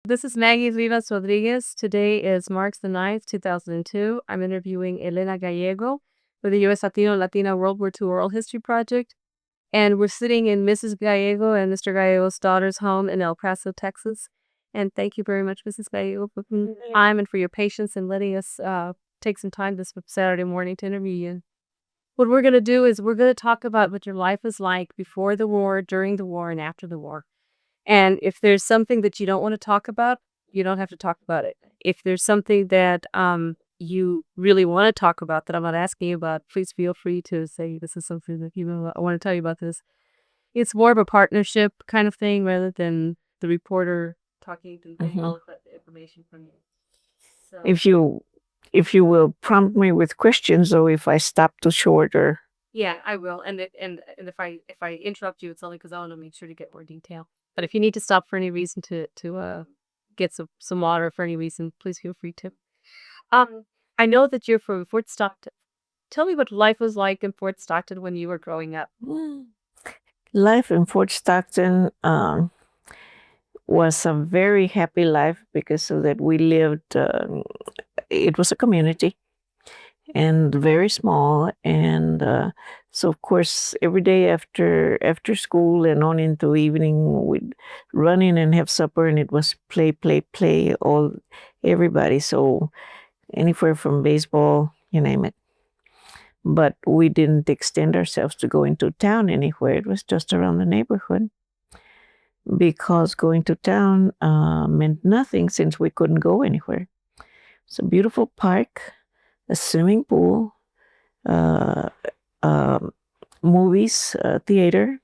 This is Maggie Rivas-Rodriguez. Today is March the 9th, 2002. I'm interviewing Elena Gallego for the U.S. Latina World War II Oral History Project. And we're sitting in Mrs. Gallego and Mr. Gallego's daughter's home in El Paso, Texas. And thank you very much, Mrs. Gallego, for your time and for your patience in letting us take some time this Saturday morning to interview you. What we're going to do is we're going to talk about what your life was like before the war, during the war, and after the war. And if there's something that you don't want to talk about, you don't have to talk about it. If there's something that you really want to talk about that I'm not asking you about, please feel free to say this is something that I want to tell you about this. It's more of a partnership kind of thing rather than the reporter talking to getting all of that information from you. So, If you will prompt me with questions, or if I stop too short, or yeah, I will. And if I interrupt you, it's only because I want to make sure to get more detail. But if you need to stop for any reason to get some water for any reason, please feel free to. I know that you're from Fort Stockton. Tell me what life was like in Fort Stockton when you were growing up. life in Fort Stockton was a very happy life because of that we lived. It was a community and very small, and so of course every day after school and on into evening we'd run in and have supper, and it was play all everybody. So anywhere from baseball, you name it. But we didn't extend ourselves to go into town anywhere. It was just around the neighborhood, because going to town meant nothing since we couldn't go anywhere. It's a beautiful park, a swimming pool, uh, movies, theater,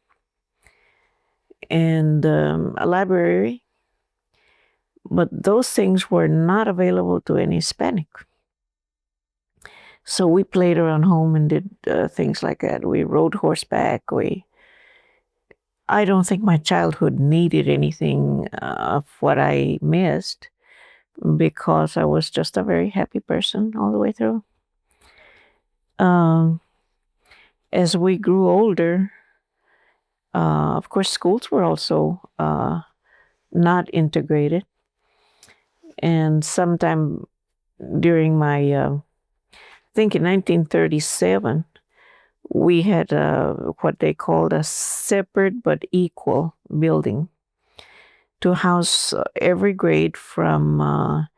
and a library. But those things were not available to any Hispanic. So we played around home and did things like that. We rode horseback. I don't think my childhood needed anything of what I missed, because I was just a very happy person all the way through. As we grew older, of course, schools were also not integrated. And sometime during my, I think in 1937, we had what they called a separate but equal building to house every grade from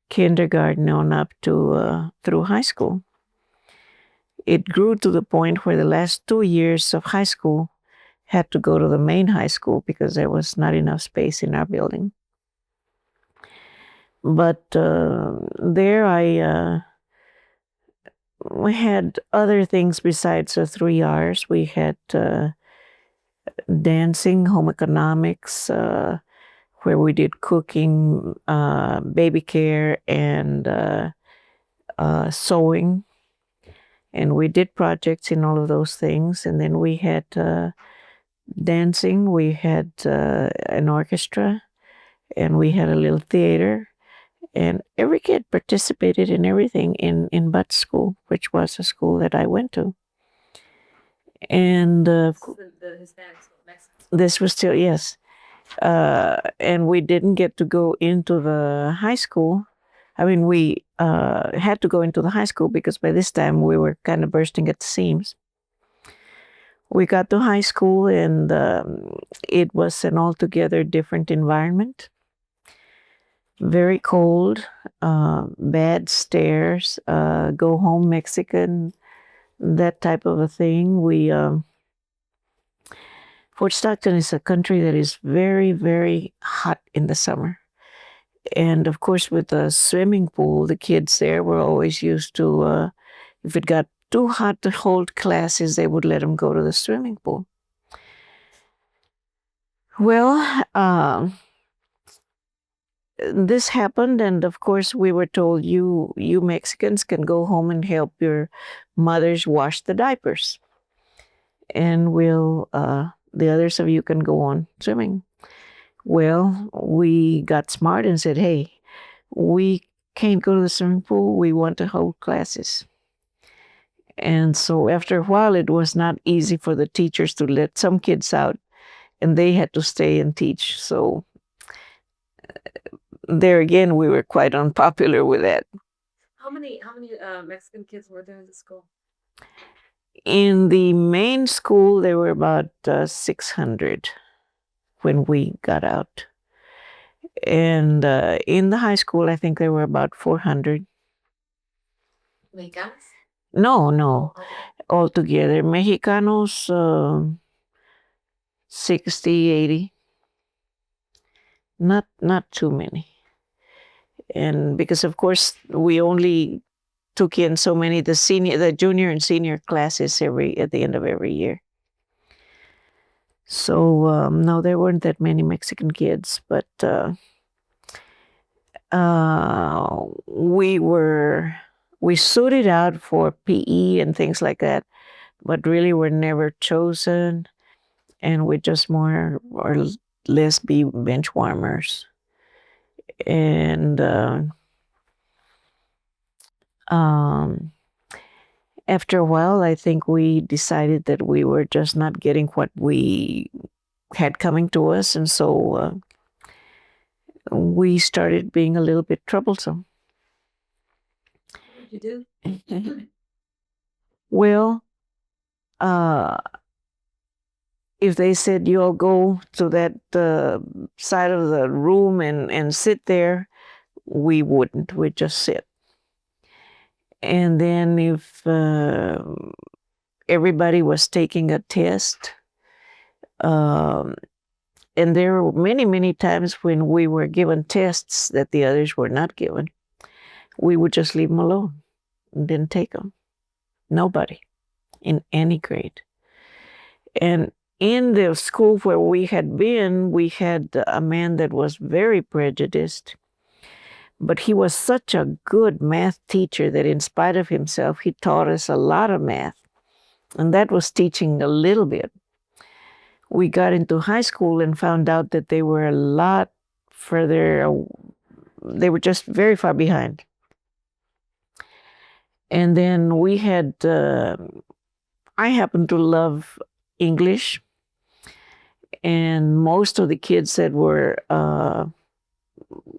kindergarten on up to through high school. It grew to the point where the last 2 years of high school had to go to the main high school because there was not enough space in our building. But there we had other things besides the 3 R's. We had dancing, home economics, where we did cooking, baby care, and sewing. And we did projects in all of those things. And then we had dancing, we had an orchestra, and we had a little theater. And every kid participated in everything in Butt School, which was a school that I went to. And the Hispanic school, Mexican. This was still, yes. And we didn't get to go into the high school. I mean, we had to go into the high school because by this time we were kind of bursting at the seams. We got to high school, and it was an altogether different environment. Very cold, bad stairs, go home Mexican, that type of a thing. Fort Stockton is a country that is very, very hot in the summer. And of course, with the swimming pool, the kids there were always used to, if it got too hot to hold classes, they would let them go to the swimming pool. Well, this happened, and of course we were told, you Mexicans can go home and help your mothers wash the diapers, and the others of you can go on swimming. Well, we got smart and said, hey, we can't go to the swimming pool, we want to hold classes. And so after a while, it was not easy for the teachers to let some kids out, and they had to stay and teach. So there again, we were quite unpopular with that. How many Mexican kids were there in the school? In the main school, there were about 600 when we got out. And in the high school, I think there were about 400. Mexicanos? No, altogether. Mexicanos, 60, 80. Not too many. And because, of course, we only took in so many, the junior and senior classes at the end of every year. So, no, there weren't that many Mexican kids, but we suited out for PE and things like that, but really were never chosen, and we just more or less be bench warmers. And after a while, I think we decided that we were just not getting what we had coming to us, and so we started being a little bit troublesome. What did you do? Well, if they said you'll go to that side of the room and sit there, we wouldn't. We'd just sit. And then if everybody was taking a test, and there were many, many times when we were given tests that the others were not given, we would just leave them alone and didn't take them. Nobody in any grade. And in the school where we had been, we had a man that was very prejudiced, but he was such a good math teacher that in spite of himself, he taught us a lot of math. And that was teaching a little bit. We got into high school and found out that they were a lot further, they were just very far behind. And then we had, I happened to love English. And most of the kids that were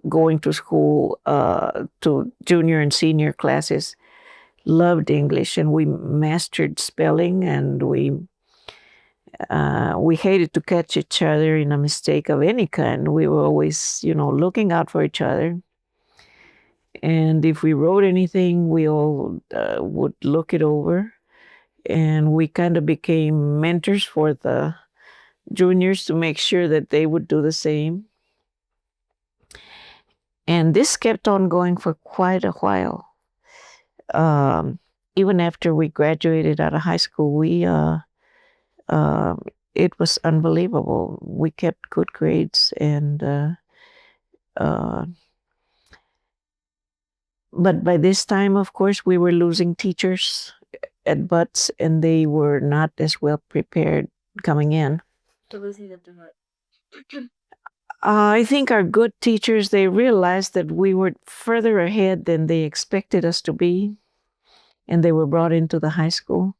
going to school, to junior and senior classes, loved English, and we mastered spelling, and we hated to catch each other in a mistake of any kind. We were always, looking out for each other. And if we wrote anything, we all would look it over, and we kind of became mentors for the juniors to make sure that they would do the same. And this kept on going for quite a while. Even after we graduated out of high school, it was unbelievable. We kept good grades, and but by this time, of course, we were losing teachers at Butts, and they were not as well prepared coming in. So losing them to what? I think our good teachers, they realized that we were further ahead than they expected us to be, and they were brought into the high school.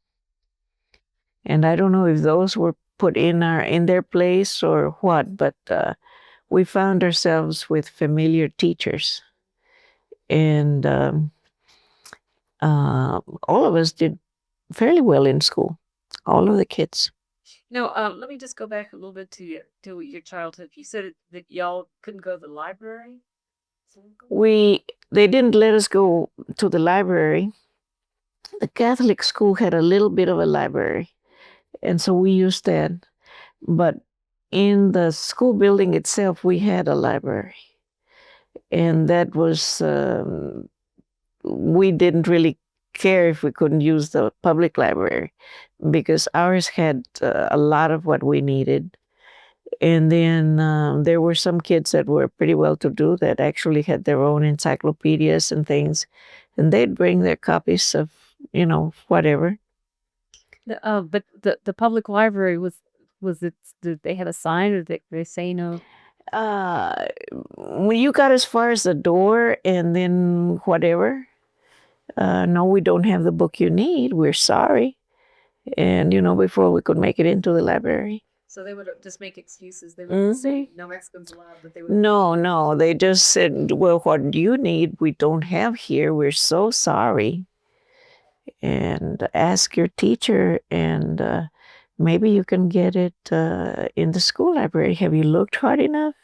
And I don't know if those were put in their place or what, but we found ourselves with familiar teachers, and all of us did fairly well in school, all of the kids. No, let me just go back a little bit to your childhood. You said that y'all couldn't go to the library. They didn't let us go to the library. The Catholic school had a little bit of a library, and so we used that. But in the school building itself, we had a library, and that was we didn't really care if we couldn't use the public library, because ours had a lot of what we needed. And then there were some kids that were pretty well-to-do that actually had their own encyclopedias and things, and they'd bring their copies of, whatever. But the public library was it? Did they have a sign, or did they say no? When you got as far as the door, and then whatever. No, we don't have the book you need. We're sorry. And, before we could make it into the library. So they would just make excuses. They would say, no Mexicans allowed, but they would. No. They just said, well, what you need, we don't have here. We're so sorry. And ask your teacher, and maybe you can get it in the school library. Have you looked hard enough?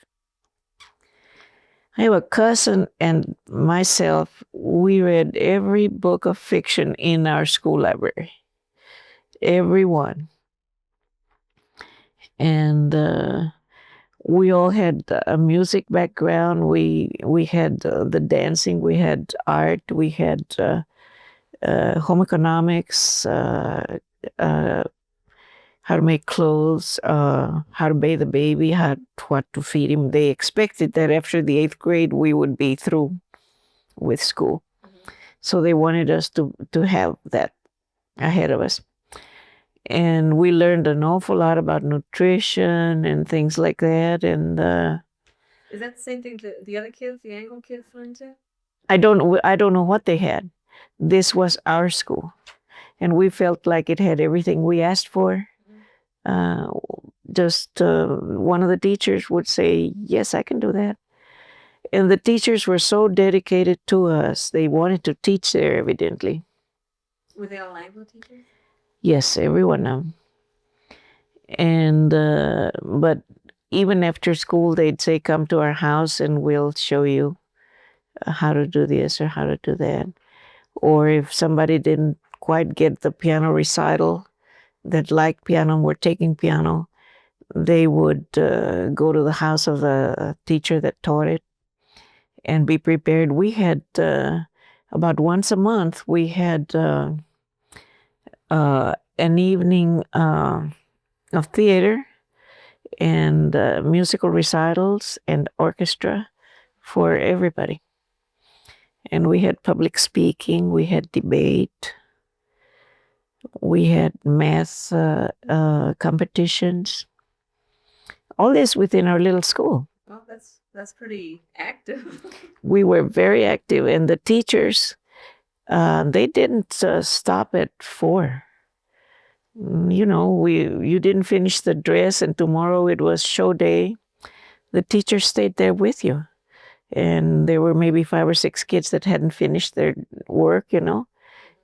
I have a cousin and myself, we read every book of fiction in our school library. Every one. And we all had a music background. We had the dancing, we had art, we had home economics, how to make clothes, how to bathe a baby, what to feed him. They expected that after the 8th grade we would be through with school. So they wanted us to have that ahead of us. And we learned an awful lot about nutrition and things like that. And is that the same thing that the other kids, the Anglo kids, learned too? I don't know what they had. This was our school, and we felt like it had everything we asked for. Just one of the teachers would say, yes, I can do that. And the teachers were so dedicated to us. They wanted to teach there, evidently. Were they all Anglo teachers? Yes, every one of them. And but even after school, they'd say, come to our house and we'll show you how to do this or how to do that. Or if somebody didn't quite get the piano recital, that liked piano and were taking piano, they would go to the house of the teacher that taught it and be prepared. We had about once a month, we had an evening of theater and musical recitals and orchestra for everybody. And we had public speaking, we had debate, we had math competitions. All this within our little school. Well, that's pretty active. We were very active, and the teachers, they didn't stop at 4. You know, you didn't finish the dress, and tomorrow it was show day. The teacher stayed there with you, and there were maybe 5 or 6 kids that hadn't finished their work. You know,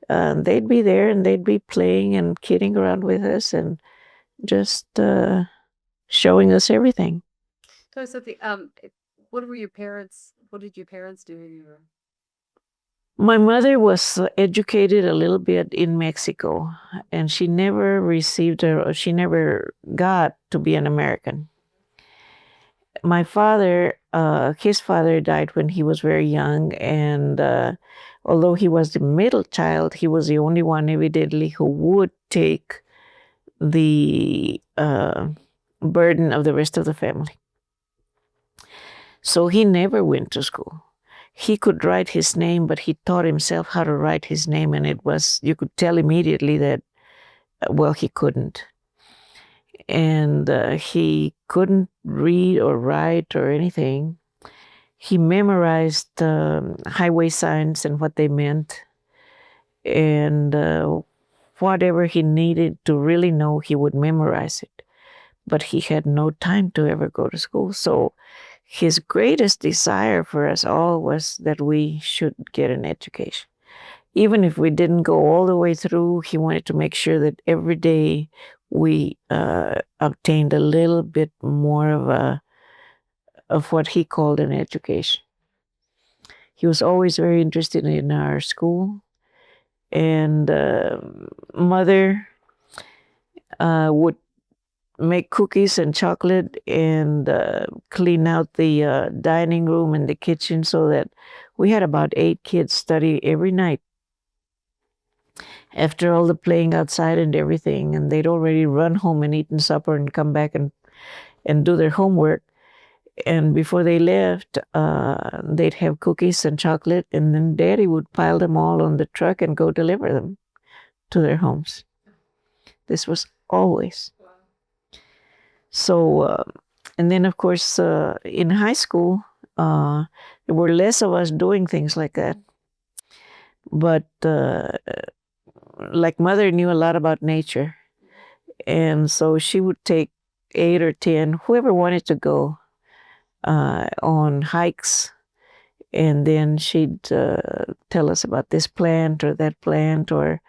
they'd be there and they'd be playing and kidding around with us, and just showing us everything. Tell me something. What did your parents do? My mother was educated a little bit in Mexico, and she never she never got to be an American. My father, his father died when he was very young, and although he was the middle child, he was the only one evidently who would take the burden of the rest of the family. So he never went to school. He could write his name, but he taught himself how to write his name, and you could tell immediately that, well, he couldn't. And he couldn't read or write or anything. He memorized highway signs and what they meant. And whatever he needed to really know, he would memorize it. But he had no time to ever go to school. So his greatest desire for us all was that we should get an education. Even if we didn't go all the way through, he wanted to make sure that every day we obtained a little bit more of what he called an education. He was always very interested in our school. And mother would make cookies and chocolate and clean out the dining room and the kitchen, so that we had about 8 kids study every night after all the playing outside and everything. And they'd already run home and eaten supper and come back and do their homework. And before they left, they'd have cookies and chocolate, and then Daddy would pile them all on the truck and go deliver them to their homes. This was always. So, and then of course, in high school, there were less of us doing things like that. But like mother knew a lot about nature. And so she would take 8 or 10, whoever wanted to go on hikes. And then she'd tell us about this plant or that plant, or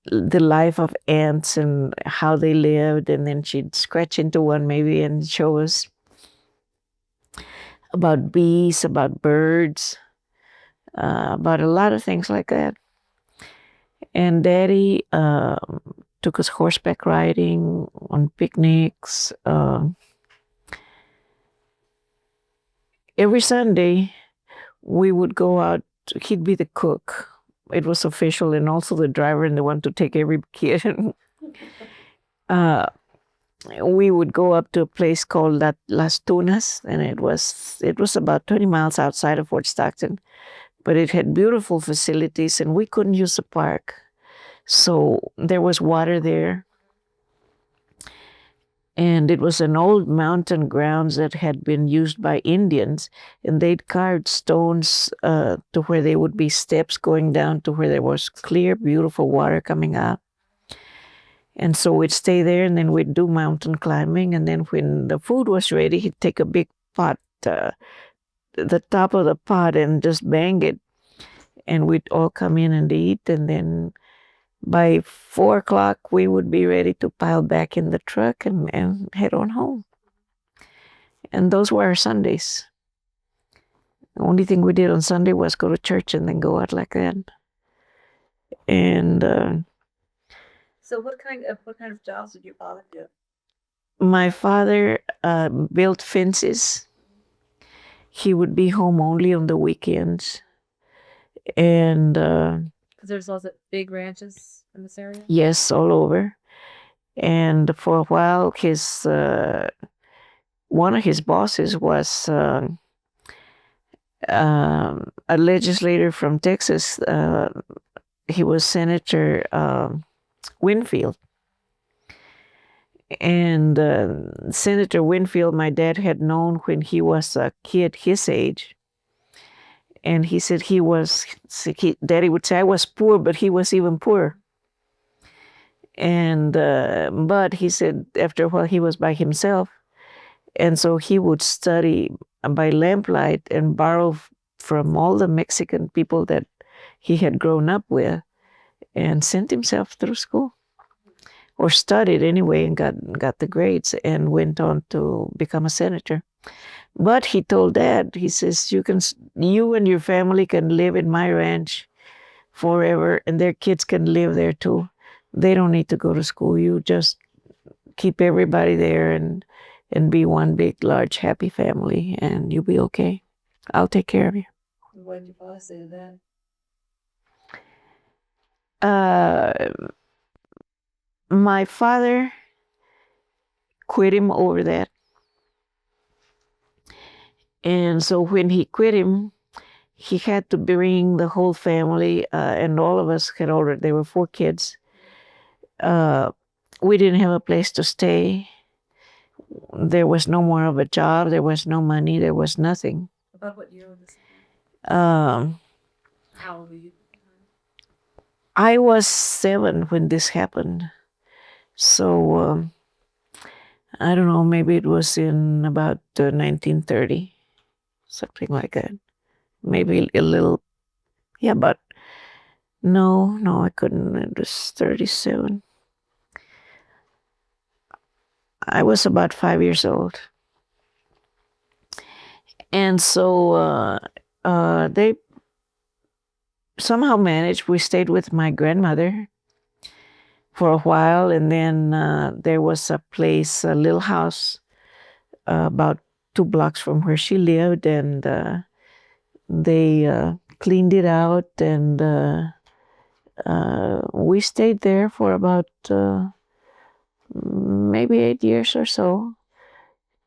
the life of ants and how they lived. And then she'd scratch into one maybe and show us about bees, about birds, about a lot of things like that. And Daddy took us horseback riding, on picnics. Every Sunday, we would go out. He'd be the cook. It was official, and also the driver and the one to take every kid. We would go up to a place called Las Tunas, and it was about 20 miles outside of Fort Stockton, but it had beautiful facilities, and we couldn't use the park. So there was water there, and it was an old mountain grounds that had been used by Indians, and they'd carved stones to where there would be steps going down to where there was clear, beautiful water coming out. And so we'd stay there, and then we'd do mountain climbing, and then when the food was ready, he'd take a big pot, the top of the pot, and just bang it, and we'd all come in and eat, and then by 4 o'clock, we would be ready to pile back in the truck and head on home. And those were our Sundays. The only thing we did on Sunday was go to church and then go out like that. And So what kind of jobs did your father do? my father built fences. He would be home only on the weekends. And Because there's lots of big ranches in this area? yes, all over. And for a while, one of his bosses was a legislator from Texas. He was Senator Winfield. And Senator Winfield, my dad had known when he was a kid his age. And he said Daddy would say, I was poor, but he was even poorer. And but he said after a while he was by himself. And so he would study by lamplight and borrow from all the Mexican people that he had grown up with, and sent himself through school, or studied anyway, and got the grades and went on to become a senator. But he told Dad, he says, you and your family can live in my ranch forever, and their kids can live there too. They don't need to go to school. You just keep everybody there and be one big, large, happy family, and you'll be okay. I'll take care of you. What did your father say to that? My father quit him over that. And so when he quit him, he had to bring the whole family, and all of us had already, there were 4 kids. We didn't have a place to stay. There was no more of a job. There was no money. There was nothing. About what year was this? How old were you? I was 7 when this happened. So I don't know, maybe it was in about 1930, something like that. Maybe a little, yeah, but no, I couldn't. It was 37. I was about 5 years old. And so they somehow managed. We stayed with my grandmother for a while, and then there was a place, a little house, about 2 blocks from where she lived, and they cleaned it out, and we stayed there for about maybe 8 years or so.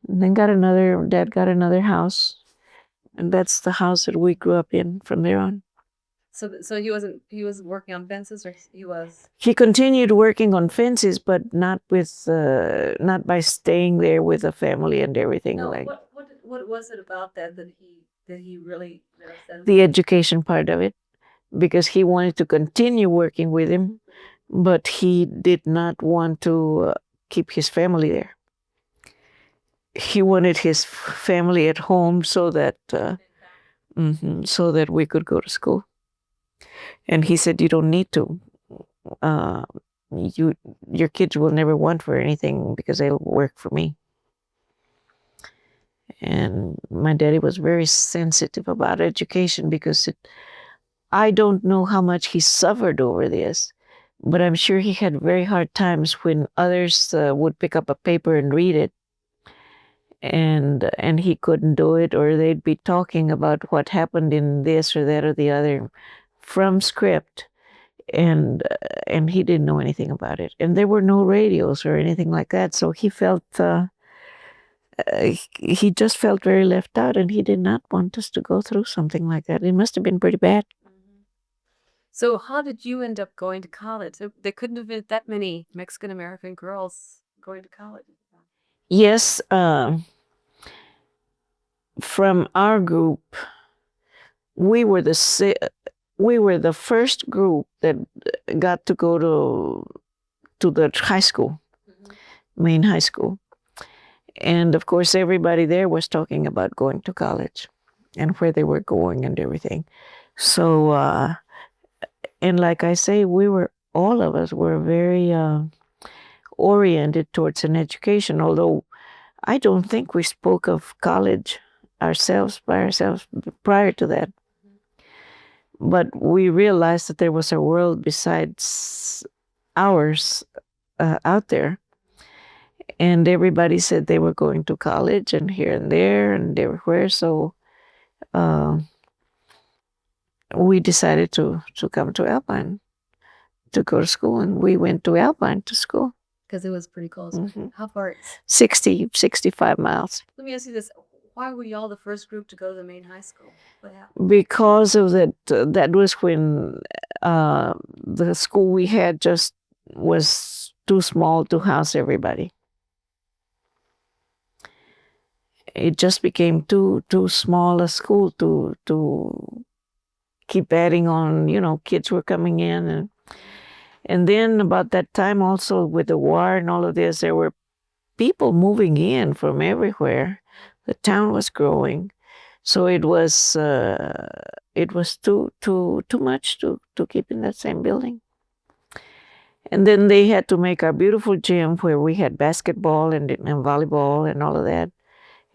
And then Dad got another house, and that's the house that we grew up in from there on. So he was working on fences, or he was? He continued working on fences, but not by staying there with a family and everything. No, like what was it about that he really the education part of it, because he wanted to continue working with him, but he did not want to keep his family there. He wanted his family at home so that so that we could go to school. And he said, "You don't need to. Uh, your kids will never want for anything because they'll work for me." And my daddy was very sensitive about education because I don't know how much he suffered over this, but I'm sure he had very hard times when others would pick up a paper and read it, and he couldn't do it, or they'd be talking about what happened in this or that or the other from script, and he didn't know anything about it, and there were no radios or anything like that, so he felt he just felt very left out, and he did not want us to go through something like that. It must have been pretty bad. So how did you end up going to college? There couldn't have been that many Mexican American girls going to college. Yes, from our group, we were the first group that got to go to the high school, main high school. And of course, everybody there was talking about going to college and where they were going and everything. So, and like I say, all of us were very oriented towards an education, although I don't think we spoke of college by ourselves prior to that. But we realized that there was a world besides ours out there. And everybody said they were going to college, and here and there and everywhere. So we decided to come to Alpine to go to school, and we went to Alpine to school. Because it was pretty close. How far? 65 miles. Let me ask you this. Why were y'all the first group to go to the main high school? What happened? Because of that, that was when the school we had just was too small to house everybody. It just became too small a school to keep adding on. Kids were coming in, and then about that time also with the war and all of this, there were people moving in from everywhere. The town was growing, so it was too much to keep in that same building. And then they had to make our beautiful gym where we had basketball and volleyball and all of that,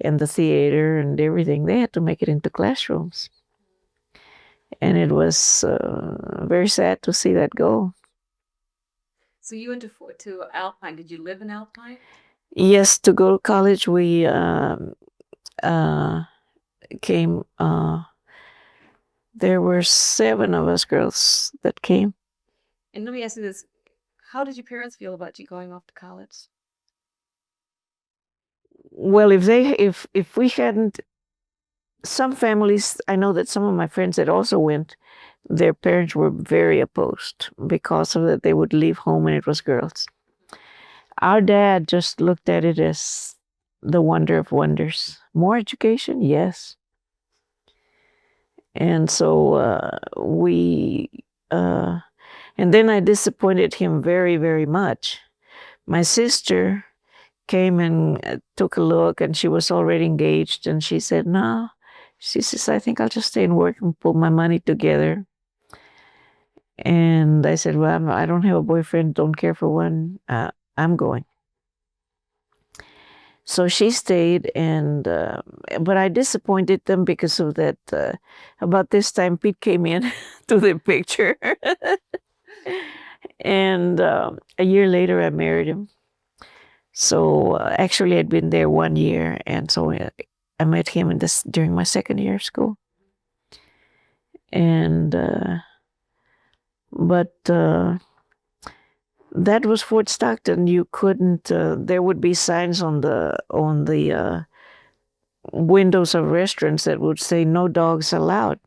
and the theater and everything. They had to make it into classrooms, and it was very sad to see that go. So you went to Alpine. Did you live in Alpine? Yes, to go to college, we came. There were 7 of us girls that came. And let me ask you this: how did your parents feel about you going off to college? Well, if we hadn't, some families, I know that some of my friends that also went, their parents were very opposed because of that. They would leave home and it was girls. Our dad just looked at it as the wonder of wonders. More education, yes. And so and then I disappointed him very, very much. My sister came and took a look, and she was already engaged, and she said, "No." She says, "I think I'll just stay and work and pull my money together." And I said, "Well, I don't have a boyfriend, don't care for one. I'm going." So she stayed, but I disappointed them because of that. About this time, Pete came in to the picture. And a year later, I married him. So actually, I'd been there 1 year, and so I met him during my second year of school. And but that was Fort Stockton. You couldn't. There would be signs on the windows of restaurants that would say "No dogs allowed,"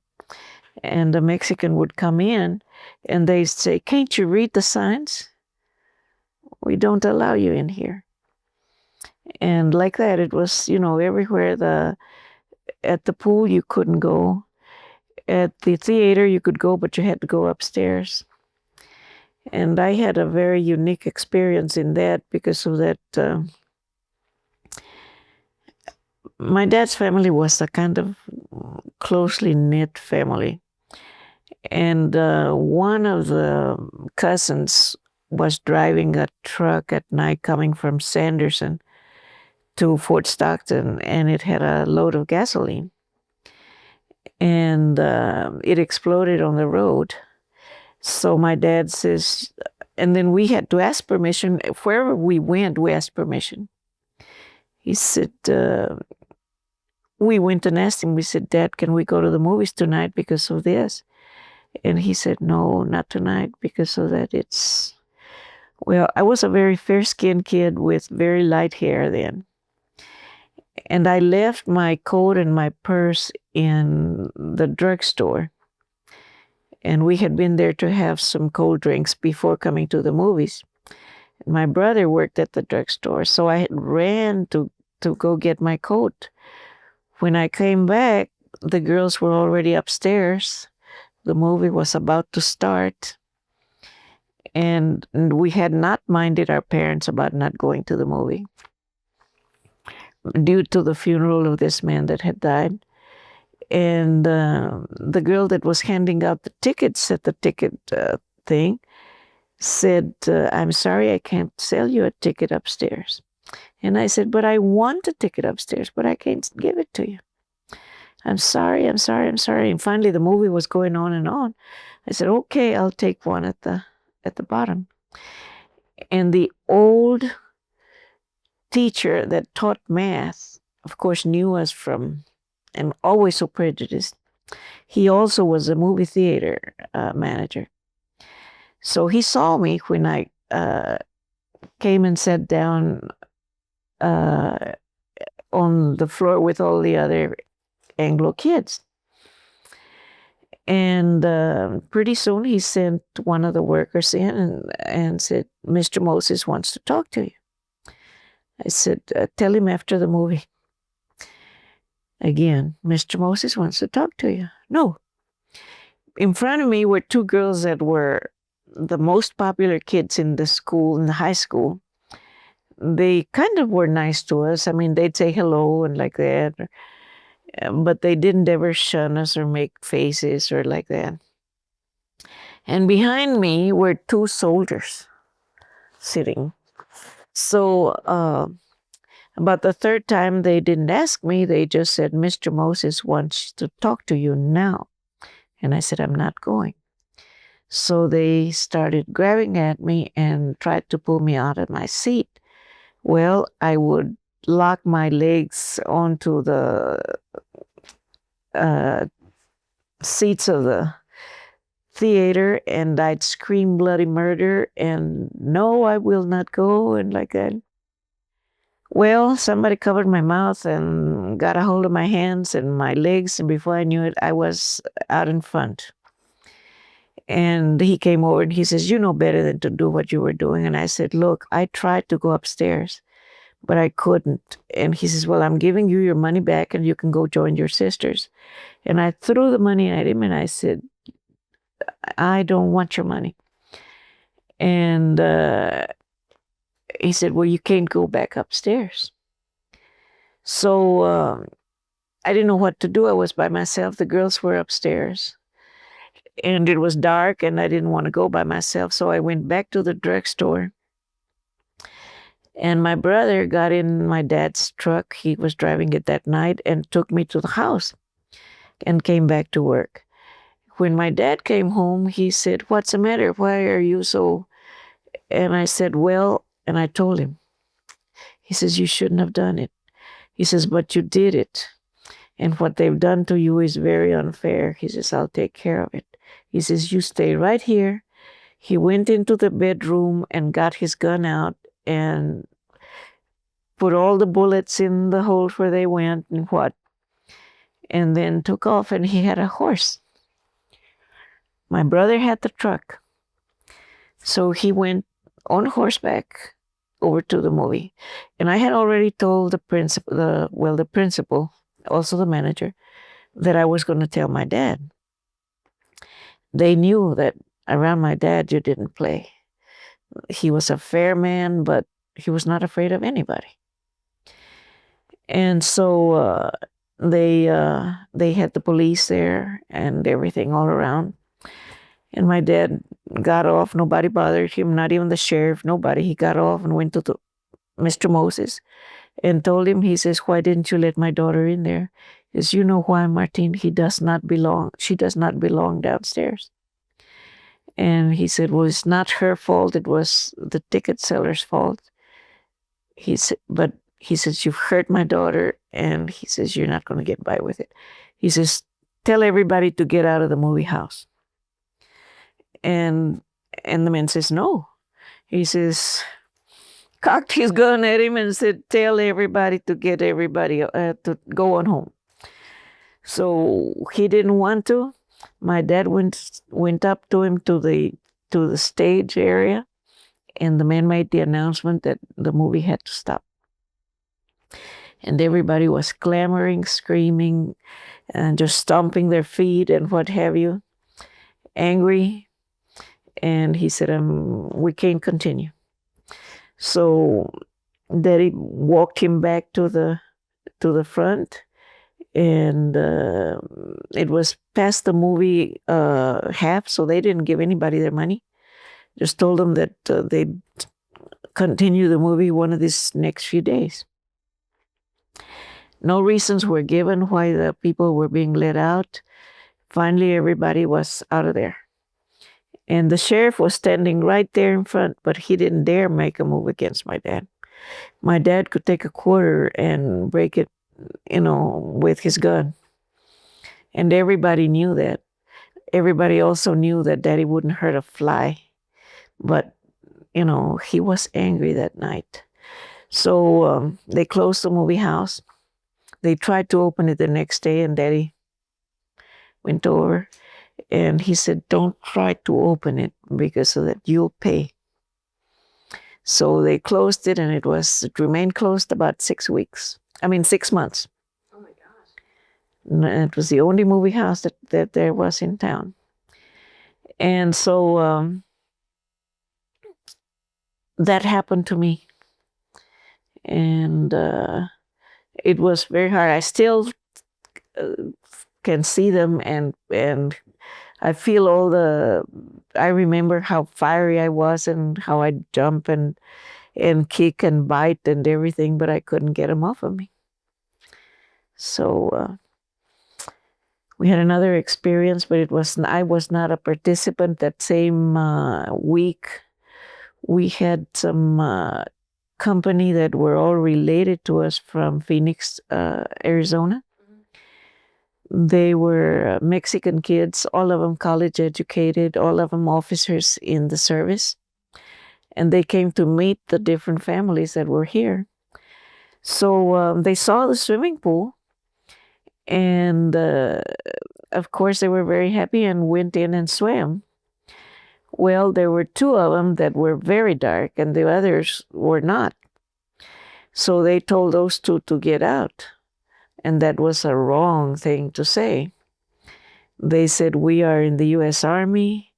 and a Mexican would come in, and they'd say, "Can't you read the signs? We don't allow you in here." And like that, it was, everywhere. At the pool, you couldn't go. At the theater, you could go, but you had to go upstairs. And I had a very unique experience in that because of that. My dad's family was a kind of closely knit family. And one of the cousins was driving a truck at night coming from Sanderson to Fort Stockton, and it had a load of gasoline. And it exploded on the road. So my dad says, and then we had to ask permission. Wherever we went, we asked permission. He said, we went and asked him, we said, Dad, can we go to the movies tonight because of this? And he said, no, not tonight because of that. Well, I was a very fair-skinned kid with very light hair then. And I left my coat and my purse in the drugstore. And we had been there to have some cold drinks before coming to the movies. My brother worked at the drugstore, so I ran to go get my coat. When I came back, the girls were already upstairs. The movie was about to start. And we had not minded our parents about not going to the movie due to the funeral of this man that had died. And the girl that was handing out the tickets at the ticket thing said, I'm sorry, I can't sell you a ticket upstairs. And I said, but I want a ticket upstairs, but I can't give it to you. I'm sorry. And finally the movie was going on and on. I said, okay, I'll take one at the bottom. And the old teacher that taught math, of course, knew us from, and always so prejudiced. He also was a movie theater manager. So he saw me when I came and sat down on the floor with all the other Anglo kids. And pretty soon he sent one of the workers in and said, Mr. Moses wants to talk to you. I said, tell him after the movie. Again, Mr. Moses wants to talk to you. No. In front of me were two girls that were the most popular kids in the school, in the high school. They kind of were nice to us. I mean, they'd say hello and like that. But they didn't ever shun us or make faces or like that. And behind me were two soldiers sitting. So about the third time they didn't ask me, they just said, Mr. Moses wants to talk to you now. And I said, I'm not going. So they started grabbing at me and tried to pull me out of my seat. Well, I would lock my legs onto the seats of the theater and I'd scream bloody murder and no, I will not go and like that. Well, somebody covered my mouth and got a hold of my hands and my legs, and before I knew it, I was out in front. And he came over and he says, you know better than to do what you were doing. And I said, look, I tried to go upstairs, but I couldn't. And he says, well, I'm giving you your money back and you can go join your sisters. And I threw the money at him and I said, I don't want your money. And he said, well, you can't go back upstairs. So I didn't know what to do. I was by myself. The girls were upstairs. And it was dark and I didn't want to go by myself. So I went back to the drugstore. And my brother got in my dad's truck. He was driving it that night and took me to the house and came back to work. When my dad came home, he said, what's the matter? Why are you so... And I said, well, and I told him. He says, you shouldn't have done it. He says, but you did it. And what they've done to you is very unfair. He says, I'll take care of it. He says, you stay right here. He went into the bedroom and got his gun out and put all the bullets in the hole where they went and what. And then took off and he had a horse. My brother had the truck. So he went on horseback over to the movie. And I had already told the principal, also the manager, that I was going to tell my dad. They knew that around my dad, you didn't play. He was a fair man, but he was not afraid of anybody. And so they had the police there and everything all around. And my dad got off. Nobody bothered him, not even the sheriff, nobody. He got off and went to Mr. Moses and told him, he says, why didn't you let my daughter in there? He says, you know why, Martin? She does not belong downstairs. And he said, well, it's not her fault. It was the ticket seller's fault. He said, but he says, you've hurt my daughter. And he says, you're not going to get by with it. He says, tell everybody to get out of the movie house. And the man says, no. He says, cocked his gun at him and said, tell everybody to get everybody to go on home. So he didn't want to. My dad went up to him to the stage area, and the man made the announcement that the movie had to stop. And everybody was clamoring, screaming, and just stomping their feet and what have you, angry. And he said, we can't continue. So Daddy walked him back to the front, and it was past the movie half, so they didn't give anybody their money. Just told them that they'd continue the movie one of these next few days. No reasons were given why the people were being let out. Finally, everybody was out of there. And the sheriff was standing right there in front, but he didn't dare make a move against my dad. My dad could take a quarter and break it, with his gun. And everybody knew that. Everybody also knew that Daddy wouldn't hurt a fly. But, he was angry that night. So they closed the movie house. They tried to open it the next day, and Daddy went over. And he said, don't try to open it because so that you'll pay. So they closed it, and it remained closed about 6 months. Oh my gosh. And it was the only movie house that there was in town. And so that happened to me. And it was very hard. I still can see them, and I feel I remember how fiery I was and how I'd jump and kick and bite and everything, but I couldn't get them off of me. So we had another experience, but I was not a participant. That same week, we had some company that were all related to us from Phoenix, Arizona. They were Mexican kids, all of them college educated, all of them officers in the service. And they came to meet the different families that were here. So they saw the swimming pool, and of course they were very happy and went in and swam. Well, there were 2 of them that were very dark, and the others were not. So they told those 2 to get out. And that was a wrong thing to say. They said, we are in the U.S. Army.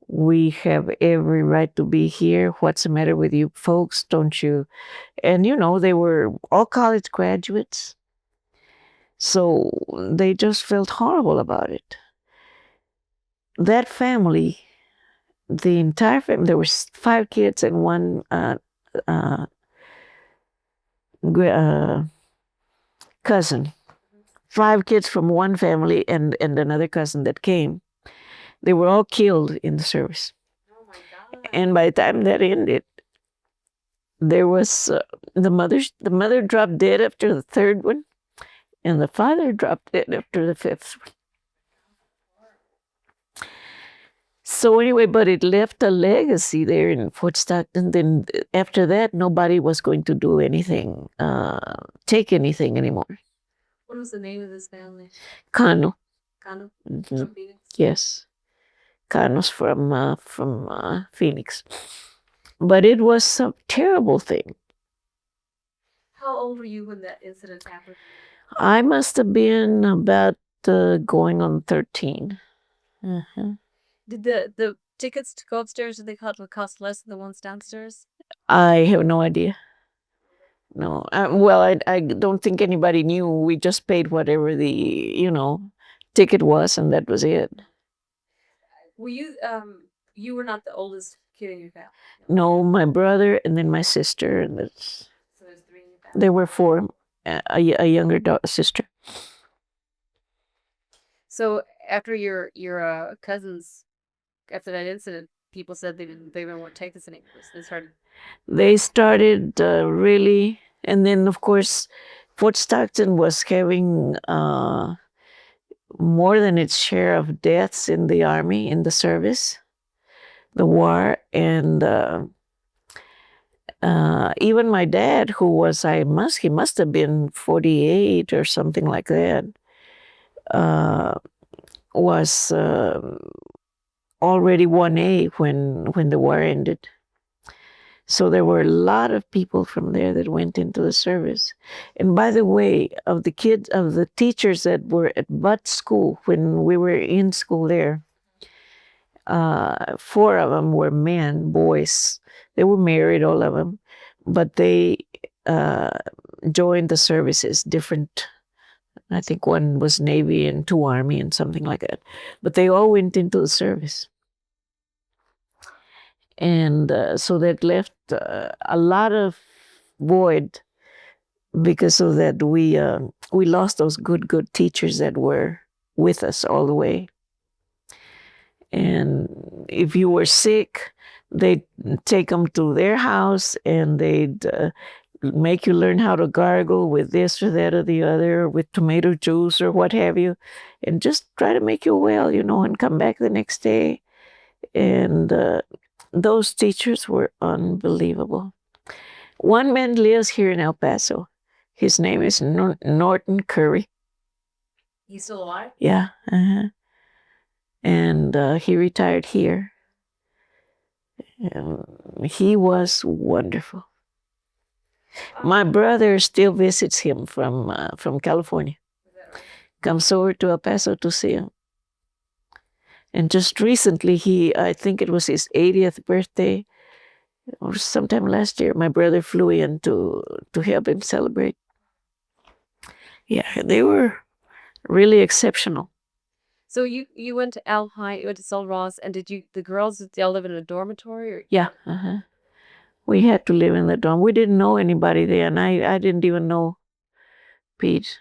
We have every right to be here. What's the matter with you folks? Don't you? And, they were all college graduates. So they just felt horrible about it. That family, the entire family, there were 5 kids and one cousin. 5 kids from one family and another cousin that came. They were all killed in the service. Oh my God. And by the time that ended, there was the mother dropped dead after the 3rd one, and the father dropped dead after the 5th one. So anyway, but it left a legacy there in Fort Stockton. Then after that, nobody was going to do anything, take anything anymore. What was the name of this family? Cano. Cano? Mm-hmm. From Phoenix? Yes. Cano's from Phoenix. But it was a terrible thing. How old were you when that incident happened? I must have been about going on 13. Did the tickets to go upstairs, did they cost less than the ones downstairs? I have no idea. No. Well, I don't think anybody knew. We just paid whatever the, ticket was, and that was it. Were you were not the oldest kid in your family? No, my brother and then my sister, and that's, So there's 3 in your family. there were 4, a younger sister. So after your cousins, after that incident, people said they didn't want to take this anymore. They started. They started really, and then of course, Fort Stockton was having more than its share of deaths in the army, in the service, the war, and even my dad, who was, he must have been 48 or something like that, was already 1A when the war ended. So there were a lot of people from there that went into the service. And by the way, of the teachers that were at Butt School when we were in school there, 4 of them were men, boys. They were married, all of them, but they joined the services, different. I think one was Navy and 2 Army and something like that. But they all went into the service. And so that left a lot of void because of that. We lost those good teachers that were with us all the way. And if you were sick, they'd take them to their house and they'd make you learn how to gargle with this or that or the other, with tomato juice or what have you, and just try to make you well, and come back the next day. And those teachers were unbelievable. One man lives here in El Paso. His name is Norton Curry. He's still alive? Yeah. And he retired here. He was wonderful. My brother still visits him from California. Right? Comes over to El Paso to see him. And just recently, I think it was his 80th birthday, or sometime last year, my brother flew in to help him celebrate. Yeah, they were really exceptional. So you went to El High, you went to Sul Ross, and the girls, did they all live in a dormitory? Or? Yeah, we had to live in the dorm. We didn't know anybody there, and I didn't even know Pete.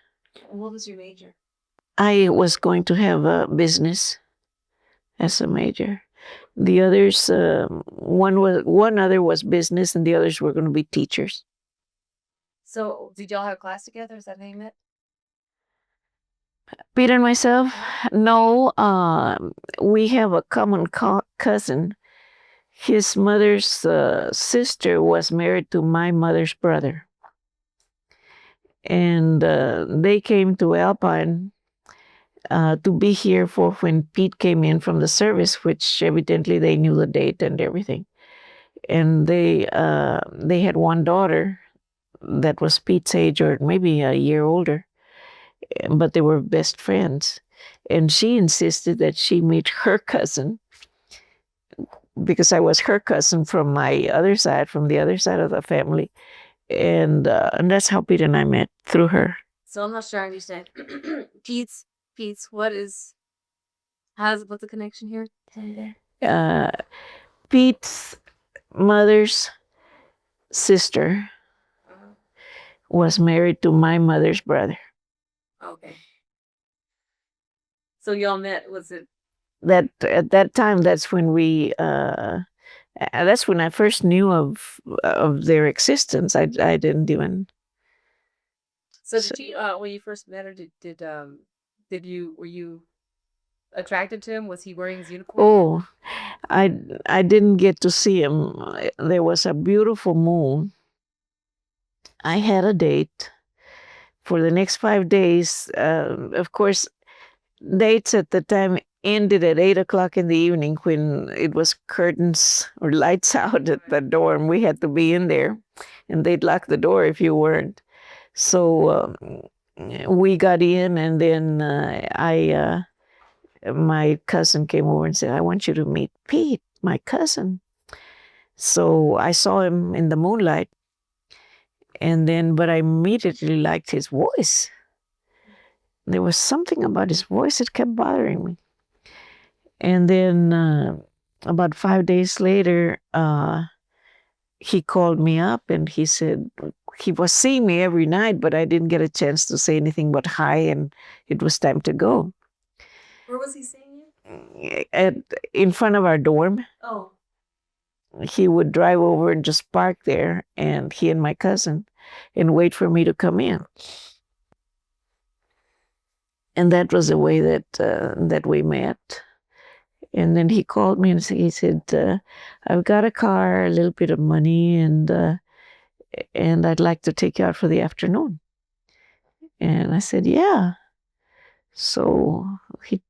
And what was your major? I was going to have a business as a major. The others, one other was business, and the others were going to be teachers. So did y'all have class together? Is that how you met? Pete and myself? No, we have a common cousin. His mother's sister was married to my mother's brother. And they came to Alpine to be here for when Pete came in from the service, which evidently they knew the date and everything. And they had one daughter that was Pete's age or maybe a year older, but they were best friends. And she insisted that she meet her cousin because I was her cousin from my other side, from the other side of the family. And that's how Pete and I met, through her. So I'm not sure I understand. Pete's, what's the connection here? Pete's mother's sister was married to my mother's brother. Okay. So y'all met, was it? That at that time, that's when that's when I first knew of their existence. I didn't even. So did you, when you first met her, were you attracted to him? Was he wearing his uniform? Oh, I didn't get to see him. There was a beautiful moon. I had a date for the next 5 days. Of course, dates at the time ended at 8:00 in the evening when it was curtains or lights out at the dorm. We had to be in there, and they'd lock the door if you weren't. So we got in, and then my cousin came over and said, "I want you to meet Pete." my cousin. So I saw him in the moonlight, but I immediately liked his voice. There was something about his voice that kept bothering me. And then about 5 days later, he called me up and he said he was seeing me every night, but I didn't get a chance to say anything but hi, and it was time to go. Where was he seeing you? In front of our dorm. Oh. He would drive over and just park there, and he and my cousin, and wait for me to come in. And that was the way that we met. And then he called me and he said, I've got a car, a little bit of money, and I'd like to take you out for the afternoon. And I said, yeah. So he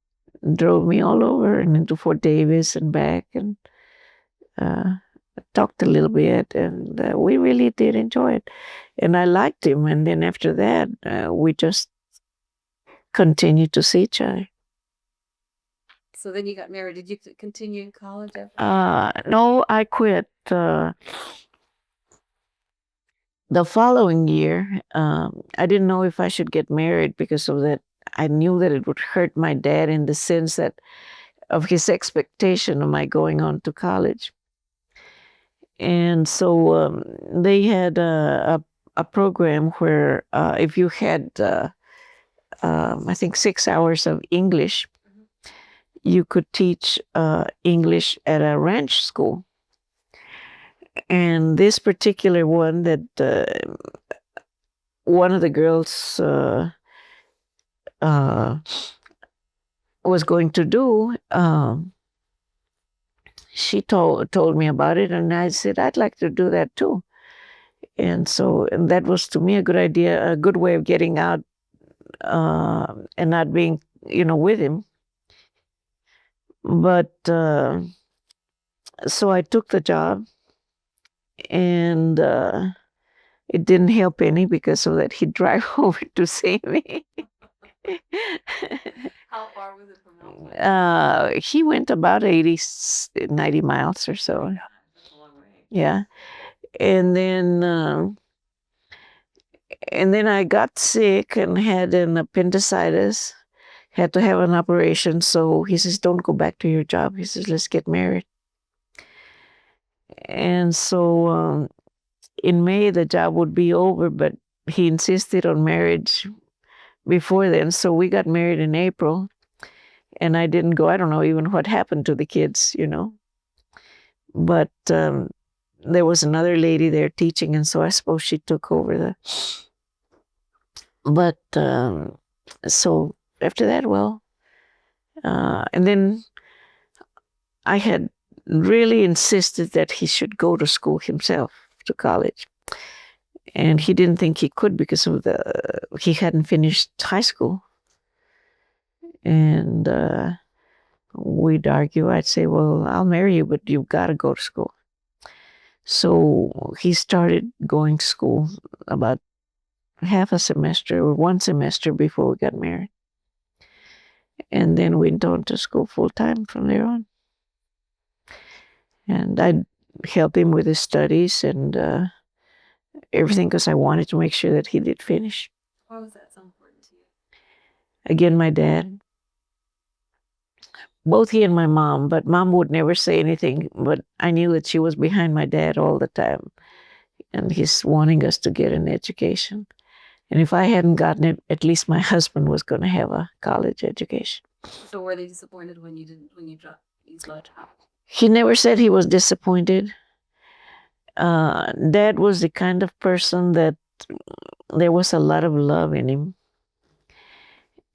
drove me all over and into Fort Davis and back, and talked a little bit, and we really did enjoy it. And I liked him. And then after that, we just continued to see each other. So then you got married. Did you continue in college after? No, I quit. The following year, I didn't know if I should get married because of that. I knew that it would hurt my dad in the sense that of his expectation of my going on to college. And so they had a program where if you had, I think, 6 hours of English, you could teach English at a ranch school. And this particular one that one of the girls was going to do, she told me about it, and I said, I'd like to do that too. And that was to me a good idea, a good way of getting out and not being, with him. But so I took the job, and it didn't help any because of that. He'd drive over to see me. How far was it from Albuquerque? He went about 80, 90 miles or so. Oh, that's a long way. Yeah. And then I got sick and had an appendicitis, had to have an operation. So he says, don't go back to your job. He says, let's get married. And so in May, the job would be over, but he insisted on marriage before then. So we got married in April, and I didn't go. I don't know even what happened to the kids, But there was another lady there teaching, and so I suppose she took over But so after that, and then I had really insisted that he should go to school himself, to college. And he didn't think he could because of he hadn't finished high school. And we'd argue. I'd say, well, I'll marry you, but you've got to go to school. So he started going to school about half a semester or one semester before we got married. And then went on to school full-time from there on. And I'd help him with his studies and everything because I wanted to make sure that he did finish. Why was that so important to you? Again, my dad. Both he and my mom, but mom would never say anything, but I knew that she was behind my dad all the time. And he's wanting us to get an education. And if I hadn't gotten it, at least my husband was going to have a college education. So were they disappointed when you dropped these large house? He never said he was disappointed. Dad was the kind of person that there was a lot of love in him.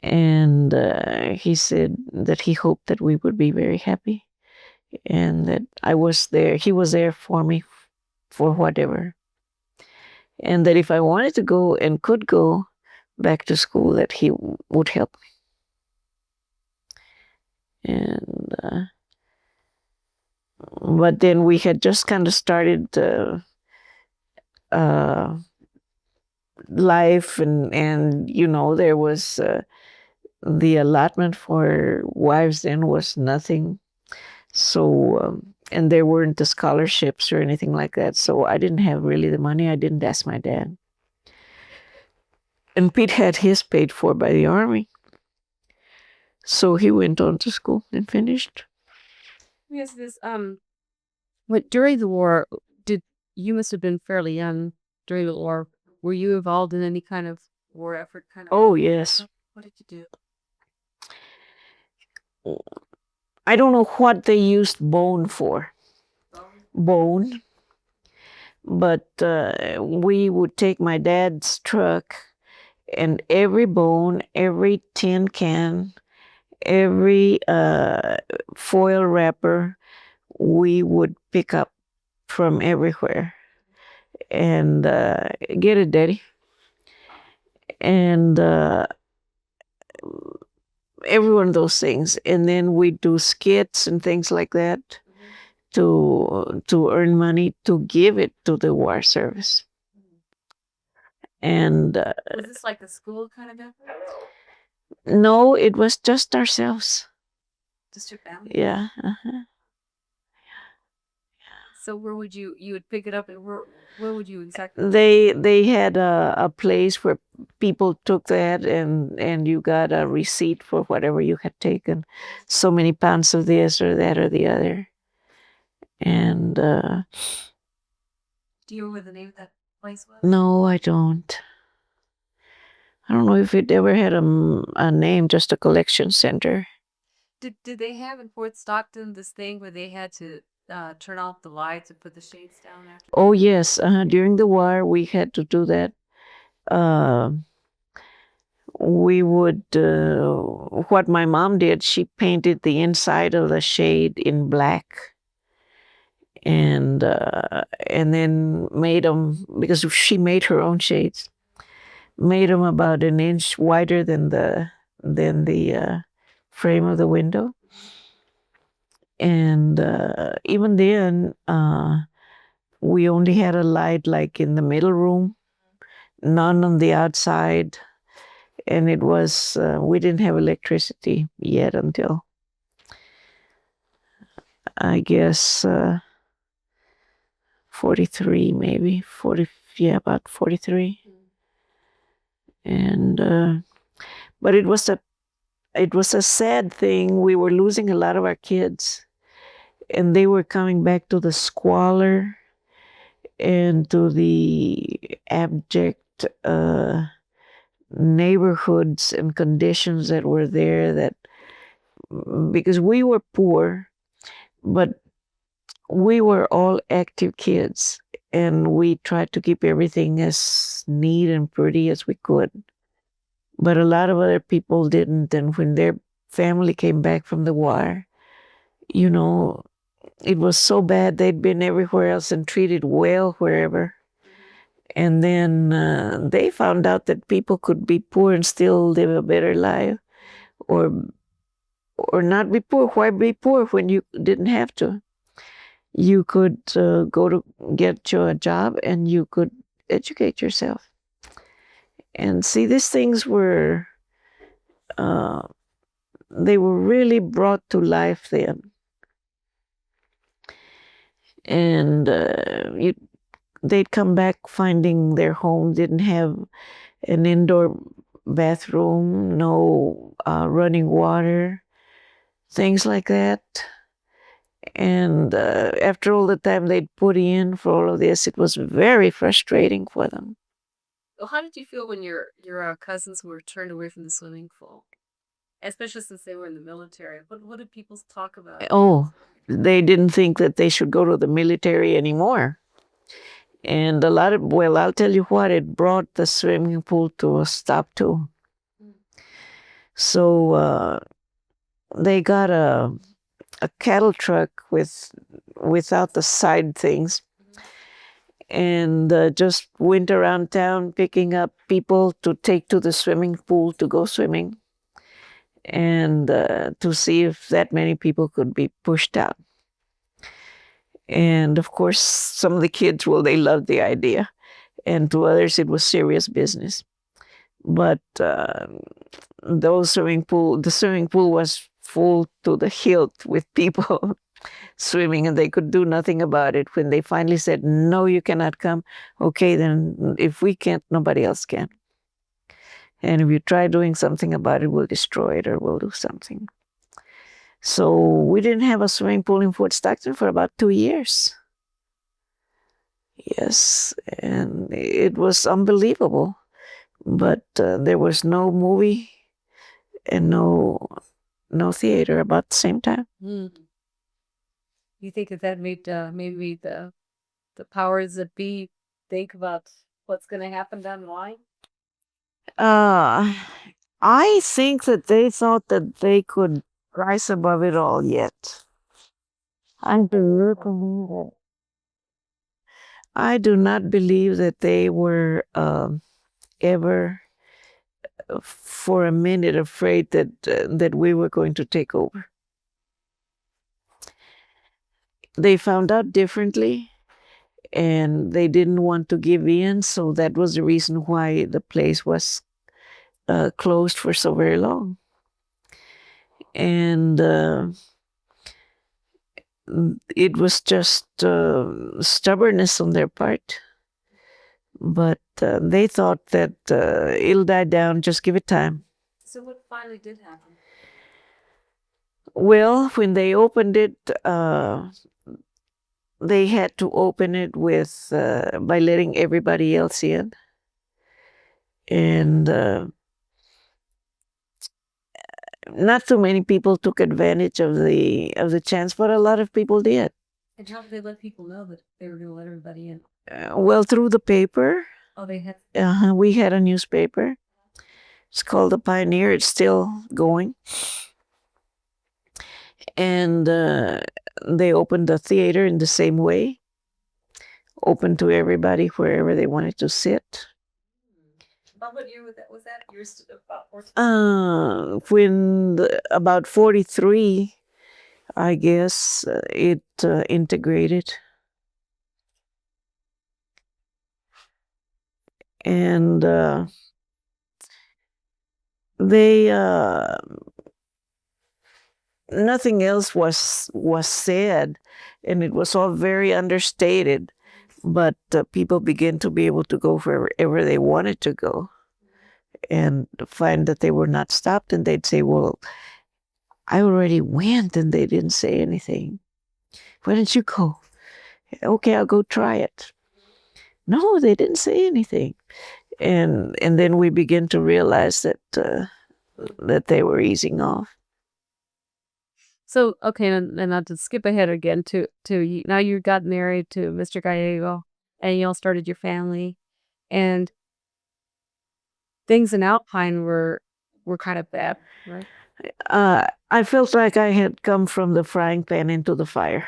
And he said that he hoped that we would be very happy and that I was there. He was there for me for whatever. And that if I wanted to go and could go back to school, that he would help me. And but then we had just kind of started life, and there was the allotment for wives then was nothing. So and there weren't the scholarships or anything like that. So I didn't have really the money. I didn't ask my dad. And Pete had his paid for by the Army. So he went on to school and finished. Yes, what during the war, you must have been fairly young during the war. Were you involved in any kind of war effort? Oh, yes. What did you do? I don't know what they used bone for. Bone. But we would take my dad's truck, and every bone, every tin can, every foil wrapper, we would pick up from everywhere and get it, Daddy. And every one of those things. And then we do skits and things like that to earn money to give it to the war service. And Was this like a school kind of effort? no, it was just ourselves. Just your family? Yeah. So where would you would pick it up, and where would you exactly? They had a place where people took that, and you got a receipt for whatever you had taken, so many pounds of this or that or the other. And do you remember the name of that place was? no, I don't. I don't know if it ever had a name, just a collection center. Did they have in Fort Stockton this thing where they had to turn off the lights and put the shades down after? Oh, yes. During the war, we had to do that. We would, what my mom did, she painted the inside of the shade in black. And then made them, because she made her own shades, made them about an inch wider than the frame of the window. And even then, we only had a light like in the middle room, none on the outside. And it was, we didn't have electricity yet until, I guess, 43, maybe 40. Yeah, about 43. And but it was a sad thing. We were losing a lot of our kids, and they were coming back to the squalor and to the abject neighborhoods and conditions that were there. That because we were poor, but we were all active kids, and we tried to keep everything as neat and pretty as we could. But a lot of other people didn't, and when their family came back from the war, you know, it was so bad. They'd been everywhere else and treated well wherever. And then they found out that people could be poor and still live a better life, or not be poor. Why be poor when you didn't have to? You could go to get you a job, and you could educate yourself. And see, these things were, they were really brought to life then. And they'd come back finding their home didn't have an indoor bathroom, no running water, things like that. And after all the time they'd put in for all of this, it was very frustrating for them. Well, how did you feel when your cousins were turned away from the swimming pool, especially since they were in the military? What did people talk about? Oh, they didn't think that they should go to the military anymore. And well, I'll tell you what, it brought the swimming pool to a stop too. So they got a cattle truck without the side things, and just went around town picking up people to take to the swimming pool to go swimming, and to see if that many people could be pushed out. And of course, some of the kids, well, they loved the idea, and to others, it was serious business. But the swimming pool was full to the hilt with people swimming, and they could do nothing about it. When they finally said, "No, you cannot come," okay, then if we can't, nobody else can. And if you try doing something about it, we'll destroy it or we'll do something. So we didn't have a swimming pool in Fort Stockton for about 2 years. Yes, and it was unbelievable. But there was no movie and no theater about the same time. You think that made maybe the powers that be think about what's going to happen down the line? I think that they thought that they could rise above it all yet. I do not believe that they were ever for a minute afraid that we were going to take over. They found out differently, and they didn't want to give in, so that was the reason why the place was closed for so very long. And it was just stubbornness on their part. But they thought that it'll die down, just give it time. So what finally did happen? Well, when they opened it, they had to open it with by letting everybody else in. And not too many people took advantage of the chance, but a lot of people did. And how did they let people know that they were going to let everybody in? Well, through the paper. Oh, they had. We had a newspaper. It's called The Pioneer. It's still going. And they opened the theater in the same way, open to everybody wherever they wanted to sit. About what year was that? Years about 14? About 43, I guess, it integrated. And they nothing else was said, and it was all very understated. But people began to be able to go wherever they wanted to go, and find that they were not stopped. And they'd say, "Well, I already went, and they didn't say anything. Why didn't you go?" "Okay, I'll go try it." No, they didn't say anything. And then we began to realize that that they were easing off. So, okay, and not to skip ahead again to now you got married to Mr. Gallego, and y'all started your family, and things in Alpine were kind of bad, right? I felt like I had come from the frying pan into the fire.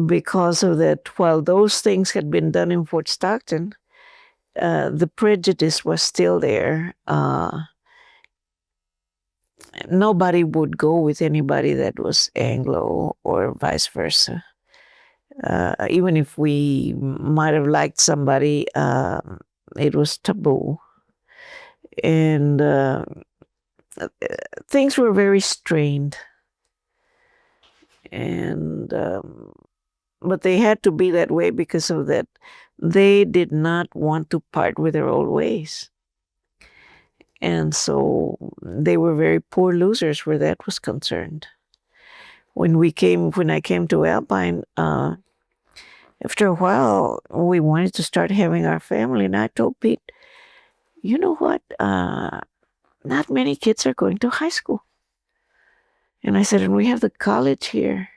Because of that, while those things had been done in Fort Stockton, the prejudice was still there. Nobody would go with anybody that was Anglo or vice versa. Even if we might have liked somebody, it was taboo. And things were very strained. And but they had to be that way because of that. They did not want to part with their old ways. And so they were very poor losers where that was concerned. When I came to Alpine, after a while, we wanted to start having our family. And I told Pete, "You know what? Not many kids are going to high school." And I said, "And we have the college here.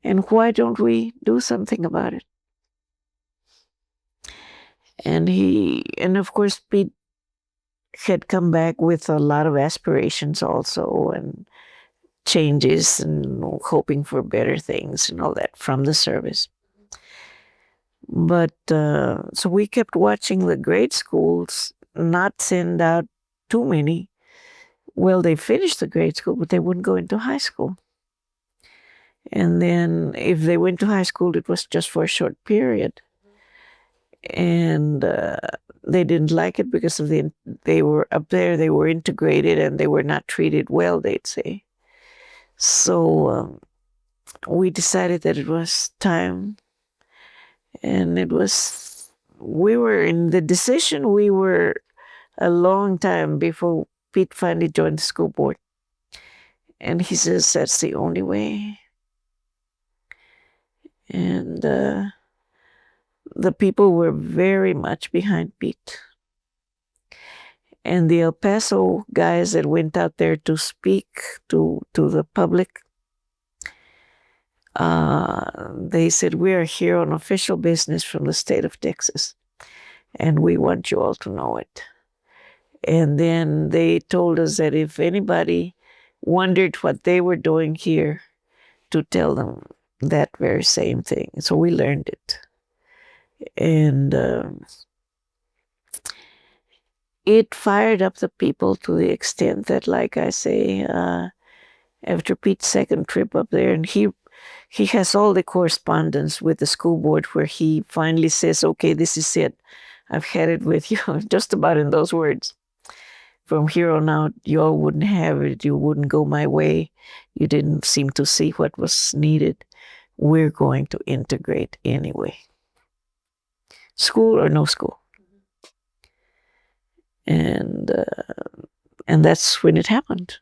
And why don't we do something about it?" And of course, Pete had come back with a lot of aspirations also, and changes, and hoping for better things and all that from the service. But so we kept watching the grade schools not send out too many. Well, they finished the grade school, but they wouldn't go into high school. And then if they went to high school, it was just for a short period. And they didn't like it because of they were up there, they were integrated, and they were not treated well, they'd say. So we decided that it was time, and we were in the decision, we were a long time before Pete finally joined the school board. And he says that's the only way. And the people were very much behind Pete. And the El Paso guys that went out there to speak to the public, they said, we are here on official business from the state of Texas, and we want you all to know it. And then they told us that if anybody wondered what they were doing here, to tell them that very same thing. So we learned it. And it fired up the people to the extent that, like I say, after Pete's second trip up there, and he has all the correspondence with the school board where he finally says, okay, this is it. I've had it with you, just about in those words. From here on out, you all wouldn't have it. You wouldn't go my way. You didn't seem to see what was needed. We're going to integrate anyway. School or no school. And that's when it happened.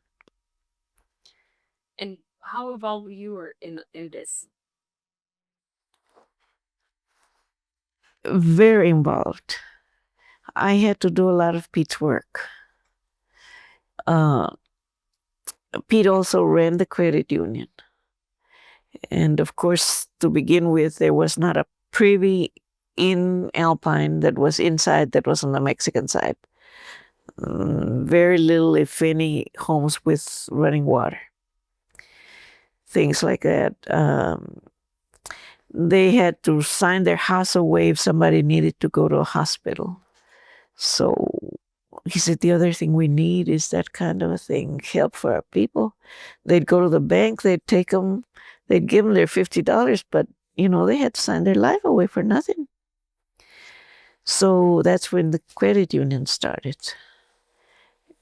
And how involved you were in this? Very involved. I had to do a lot of Pete's work. Pete also ran the credit union. And of course, to begin with, there was not a privy in Alpine that was inside, that was on the Mexican side. Very little, if any, homes with running water. Things like that. They had to sign their house away if somebody needed to go to a hospital. So he said, the other thing we need is that kind of a thing, help for our people. They'd go to the bank, they'd take them, they'd give them their $50, but, they had to sign their life away for nothing. So that's when the credit union started.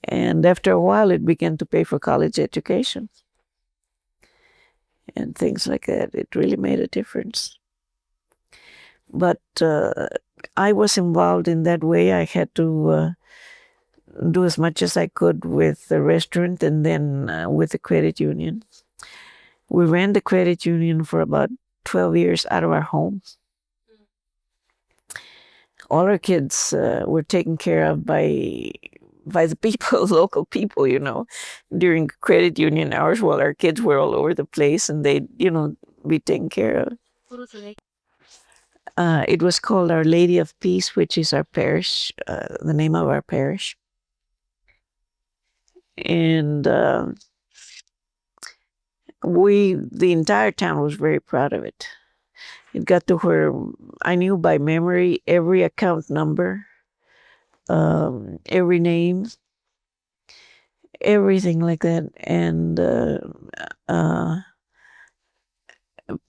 And after a while, it began to pay for college education and things like that. It really made a difference. But I was involved in that way. I had to do as much as I could with the restaurant and then with the credit union. We ran the credit union for about 12 years out of our home. All our kids were taken care of by the people, local people, during credit union hours while our kids were all over the place and they'd, be taken care of. What was the name? It was called Our Lady of Peace, which is our parish, the name of our parish. And the entire town was very proud of it. It got to where I knew by memory every account number, every name, everything like that. And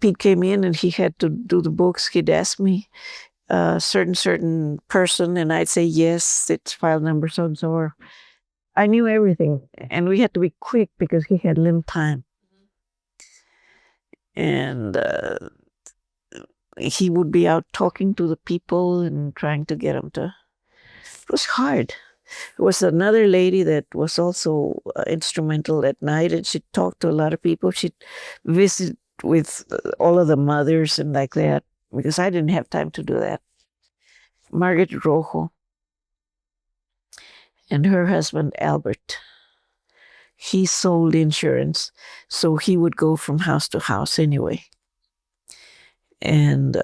Pete came in and he had to do the books. He'd ask me certain person, and I'd say, yes, it's file number so-and-so. Or I knew everything. And we had to be quick because he had little time. And he would be out talking to the people and trying to get them to. It was hard. There was another lady that was also instrumental at night, and she'd talk to a lot of people. She'd visit with all of the mothers and like that, because I didn't have time to do that. Margaret Rojo and her husband, Albert. He sold insurance, so he would go from house to house anyway. And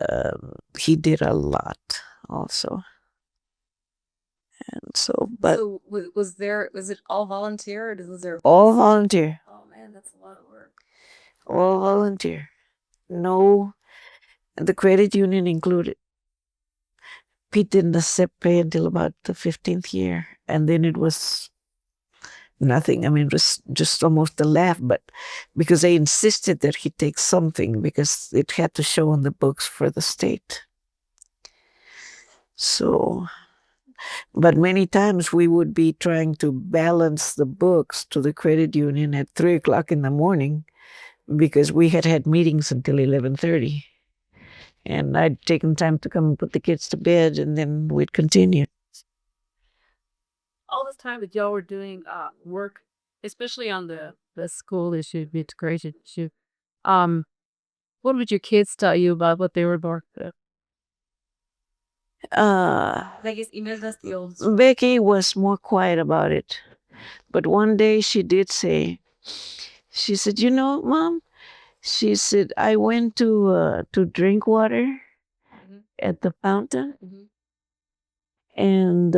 he did a lot also. And so, but So was it all volunteer, or was there? All volunteer. Oh man, that's a lot of work. All volunteer. No, the credit union included. Pete didn't accept pay until about the 15th year, and then it was nothing. I mean, it was just almost a laugh, but because they insisted that he take something because it had to show on the books for the state. So But many times we would be trying to balance the books to the credit union at 3 o'clock in the morning because we had had meetings until 11:30. And I'd taken time to come and put the kids to bed, and then we'd continue. All this time that y'all were doing work, especially on the school issue, the integration issue, what would your kids tell you about what they were doing? I guess Imelda's the oldest. Becky was more quiet about it. But one day she did say, she said, you know, Mom, she said, I went to drink water at the fountain, and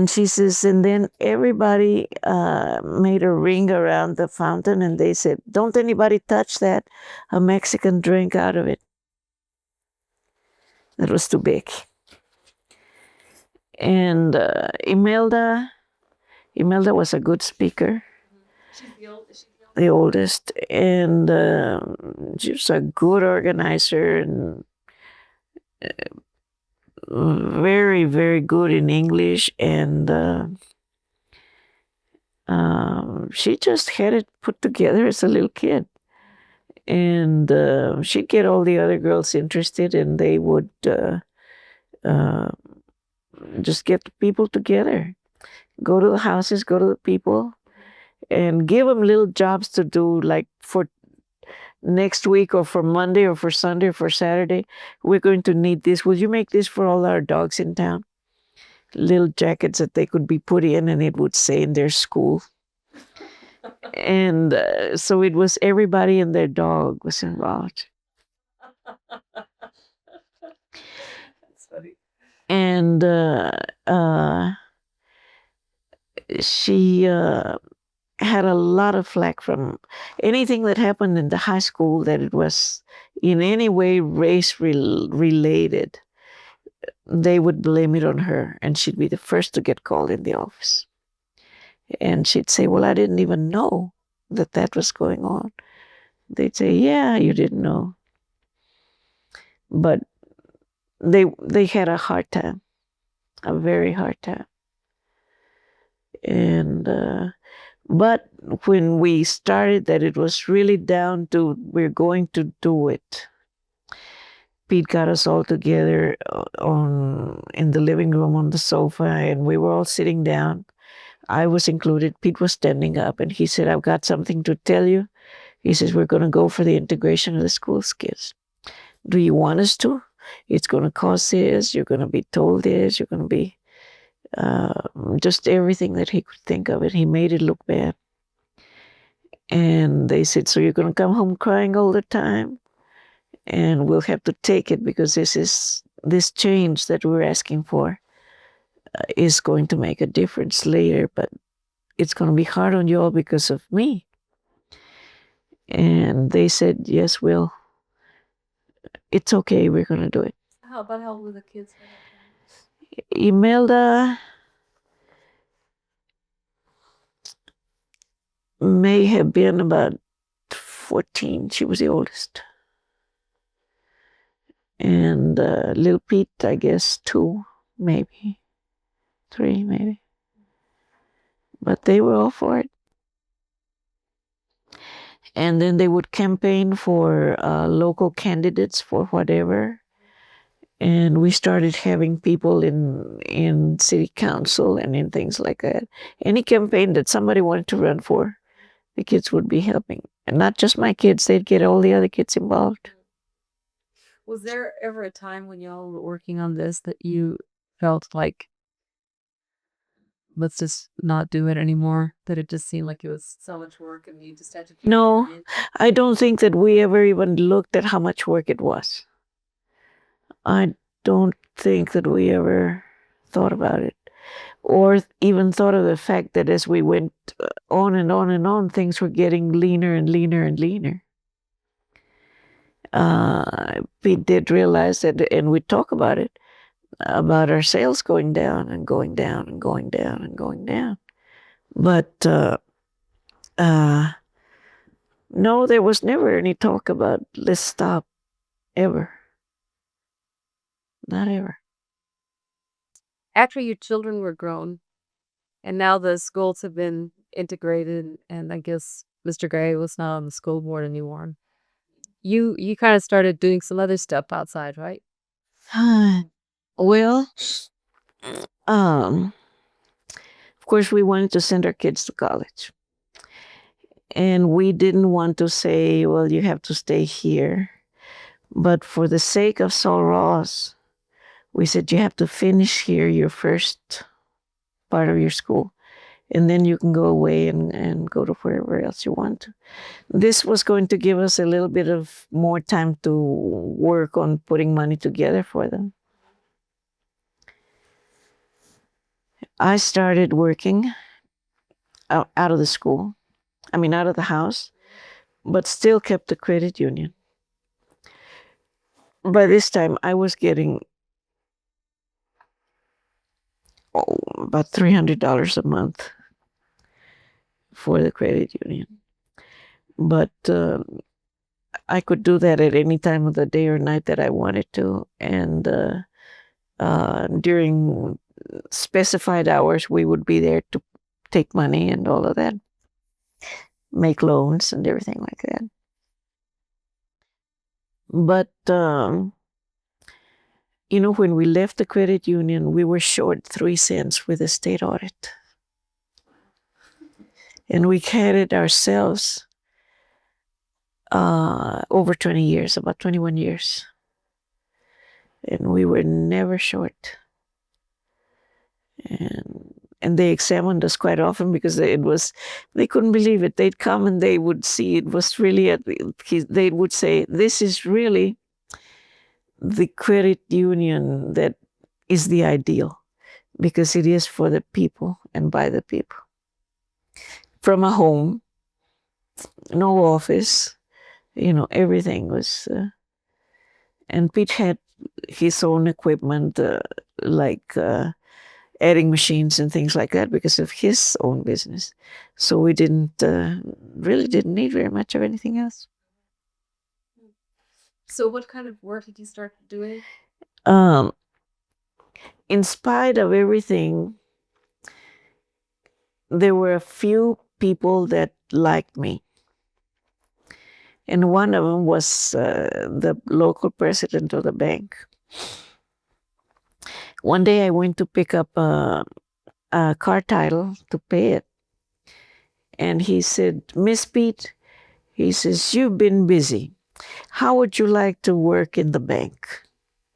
she says, and then everybody made a ring around the fountain, and they said, don't anybody touch that. A Mexican drank out of it. That was too big. And Imelda was a good speaker. She's the oldest. The oldest, and she was a good organizer and very, very good in English, and she just had it put together as a little kid. And she'd get all the other girls interested, and they would just get the people together, go to the houses, go to the people, and give them little jobs to do, like for next week or for Monday or for Sunday or for Saturday. We're going to need this. Will you make this for all our dogs in town? Little jackets that they could be put in, and it would say in their school. And so it was everybody and their dog was involved. That's funny. And she had a lot of flack from anything that happened in the high school that it was in any way race related. They would blame it on her, and she'd be the first to get called in the office. And she'd say, well, I didn't even know that was going on. They'd say, yeah, you didn't know. But they had a hard time, a very hard time. And but when we started that it was really down to we're going to do it, Pete got us all together in the living room on the sofa, and we were all sitting down. I was included. Pete was standing up, and he said, I've got something to tell you. He says, we're going to go for the integration of the school's kids. Do you want us to? It's going to cost this. You're going to be told this. You're going to be just everything that he could think of it. He made it look bad. And they said, so you're going to come home crying all the time? And we'll have to take it because this change that we're asking for is going to make a difference later, but it's going to be hard on you all because of me. And they said, yes, Will. It's okay. We're going to do it. How about how old were the kids? Imelda may have been about 14. She was the oldest. And little Pete, I guess 2, maybe 3, maybe. But they were all for it. And then they would campaign for local candidates for whatever. And we started having people in city council and in things like that. Any campaign that somebody wanted to run for, the kids would be helping. And not just my kids, they'd get all the other kids involved. Was there ever a time when y'all were working on this that you felt like, let's just not do it anymore? That it just seemed like it was so much work and you just had to... No, I don't think that we ever even looked at how much work it was. I don't think that we ever thought about it, or even thought of the fact that as we went on and on and on, things were getting leaner and leaner and leaner. We did realize that, and we talk about it, about our sales going down and going down and going down and going down. But no, there was never any talk about let's stop, ever. Not ever. after your children were grown, and now the schools have been integrated, and I guess Mr. Gray was not on the school board anymore. You kind of started doing some other stuff outside, right? Well, um, of course, we wanted to send our kids to college. And we didn't want to say, well, you have to stay here. But for the sake of Sol Ross, we said, you have to finish here your first part of your school. And then you can go away and go to wherever else you want to. This was going to give us a little bit of more time to work on putting money together for them. I started working out of the school, out of the house, but still kept the credit union. By this time, I was getting about $300 a month for the credit union. But I could do that at any time of the day or night that I wanted to. And during specified hours, we would be there to take money and all of that, make loans and everything like that. But, when we left the credit union, we were short 3 cents with the state audit. And we had it ourselves over 20 years, about 21 years. And we were never short. And they examined us quite often because they couldn't believe it. They'd come and they would see it was really, they would say, this is really the credit union that is the ideal, because it is for the people and by the people. From a home, no office, everything was, and Pete had his own equipment, like adding machines and things like that because of his own business. So we really didn't need very much of anything else. So what kind of work did you start doing? In spite of everything, there were a few people that liked me. And one of them was the local president of the bank. One day I went to pick up a car title to pay it. And he said, Miss Pete, he says, you've been busy. How would you like to work in the bank?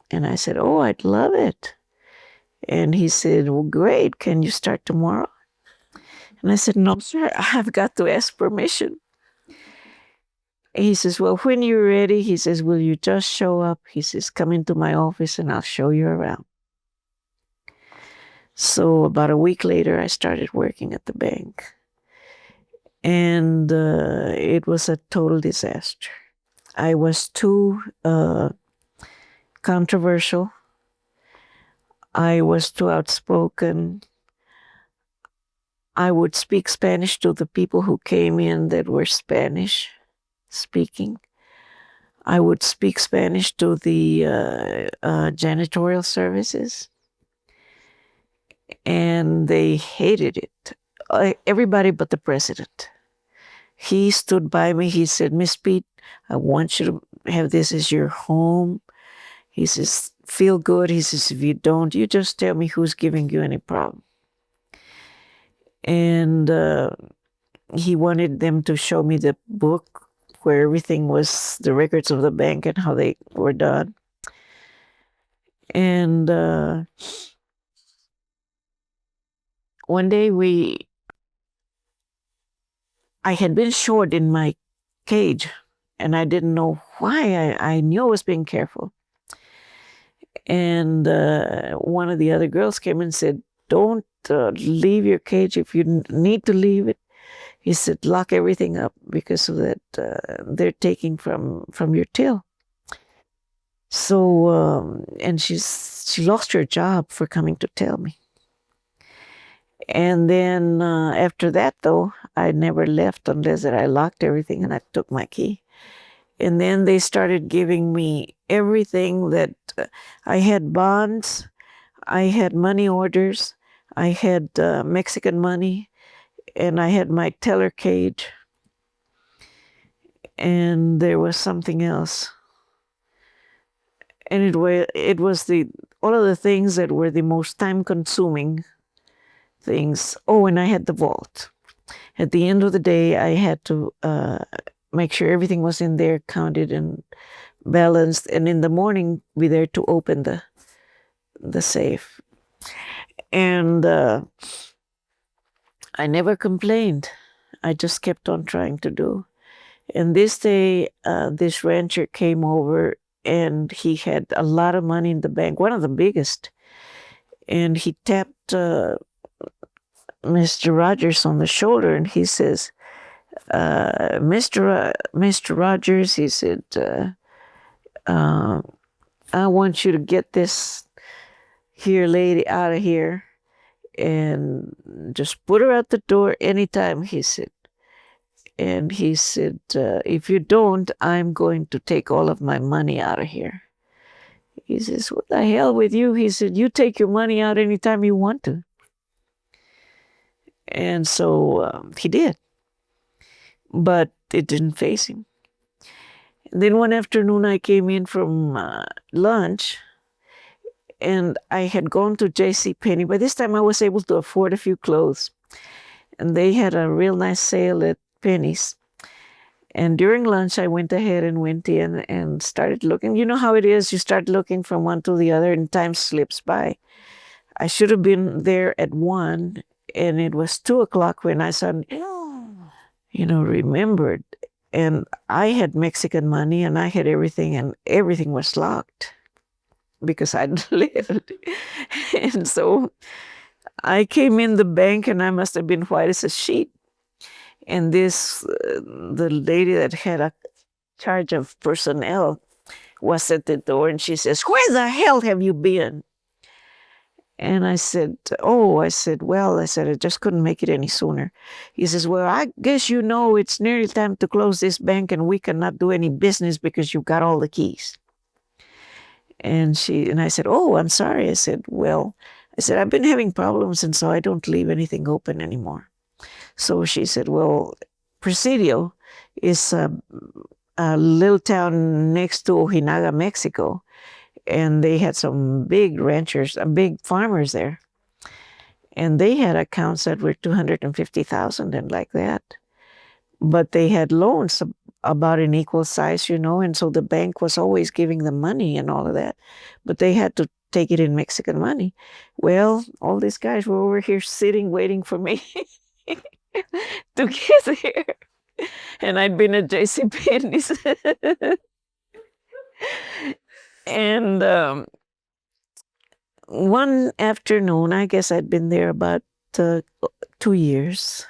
And I said, oh, I'd love it. And he said, well, great. Can you start tomorrow? And I said, no, sir, I've got to ask permission. And he says, well, when you're ready, he says, will you just show up? He says, come into my office and I'll show you around. So about a week later, I started working at the bank. And it was a total disaster. I was too controversial. I was too outspoken. I would speak Spanish to the people who came in that were Spanish speaking. I would speak Spanish to the janitorial services. And they hated it. Everybody but the president. He stood by me. He said, Miss Pete, I want you to have this as your home. He says, feel good. He says, if you don't, you just tell me who's giving you any problem. And he wanted them to show me the book where everything was, the records of the bank and how they were done. And one day I had been short in my cage, and I didn't know why. I knew I was being careful. And one of the other girls came and said, don't leave your cage if you need to leave it. He said, lock everything up because of that they're taking from your till. So, and she lost her job for coming to tell me. And then after that, though, I never left unless that I locked everything and I took my key. And then they started giving me everything that I had bonds. I had money orders, I had Mexican money, and I had my teller cage, and there was something else. And it was the all of the things that were the most time-consuming things. Oh, and I had the vault. At the end of the day, I had to make sure everything was in there, counted and balanced, and in the morning be there to open the safe. And I never complained. I just kept on trying to do. And this day, this rancher came over, and he had a lot of money in the bank, one of the biggest. And he tapped Mr. Rogers on the shoulder, and he says, Mr. Rogers, he said, I want you to get this here lady out of here and just put her out the door anytime, he said. And he said, if you don't, I'm going to take all of my money out of here. He says, what the hell with you? He said, you take your money out anytime you want to. And so he did. But it didn't faze him. And then one afternoon I came in from lunch, and I had gone to J.C. Penney. By this time I was able to afford a few clothes. And they had a real nice sale at Penny's. And during lunch I went ahead and went in and started looking. You know how it is, you start looking from one to the other and time slips by. I should have been there at 1, and it was 2 o'clock when I suddenly, remembered. And I had Mexican money, and I had everything, and everything was locked because I'd lived. And so I came in the bank, and I must have been white as a sheet. And the lady that had a charge of personnel was at the door, and she says, where the hell have you been? And I said, well, I just couldn't make it any sooner. He says, well, I guess it's nearly time to close this bank, and we cannot do any business because you've got all the keys. And I said, oh, I'm sorry. I said, I've been having problems, and so I don't leave anything open anymore. So she said, well, Presidio is a little town next to Ojinaga, Mexico. And they had some big ranchers, big farmers there. And they had accounts that were $250,000 and like that. But they had loans about an equal size, and so the bank was always giving them money and all of that. But they had to take it in Mexican money. Well, all these guys were over here sitting, waiting for me to get here. And I'd been at J.C. Penney's. And one afternoon, I guess I'd been there about 2 years.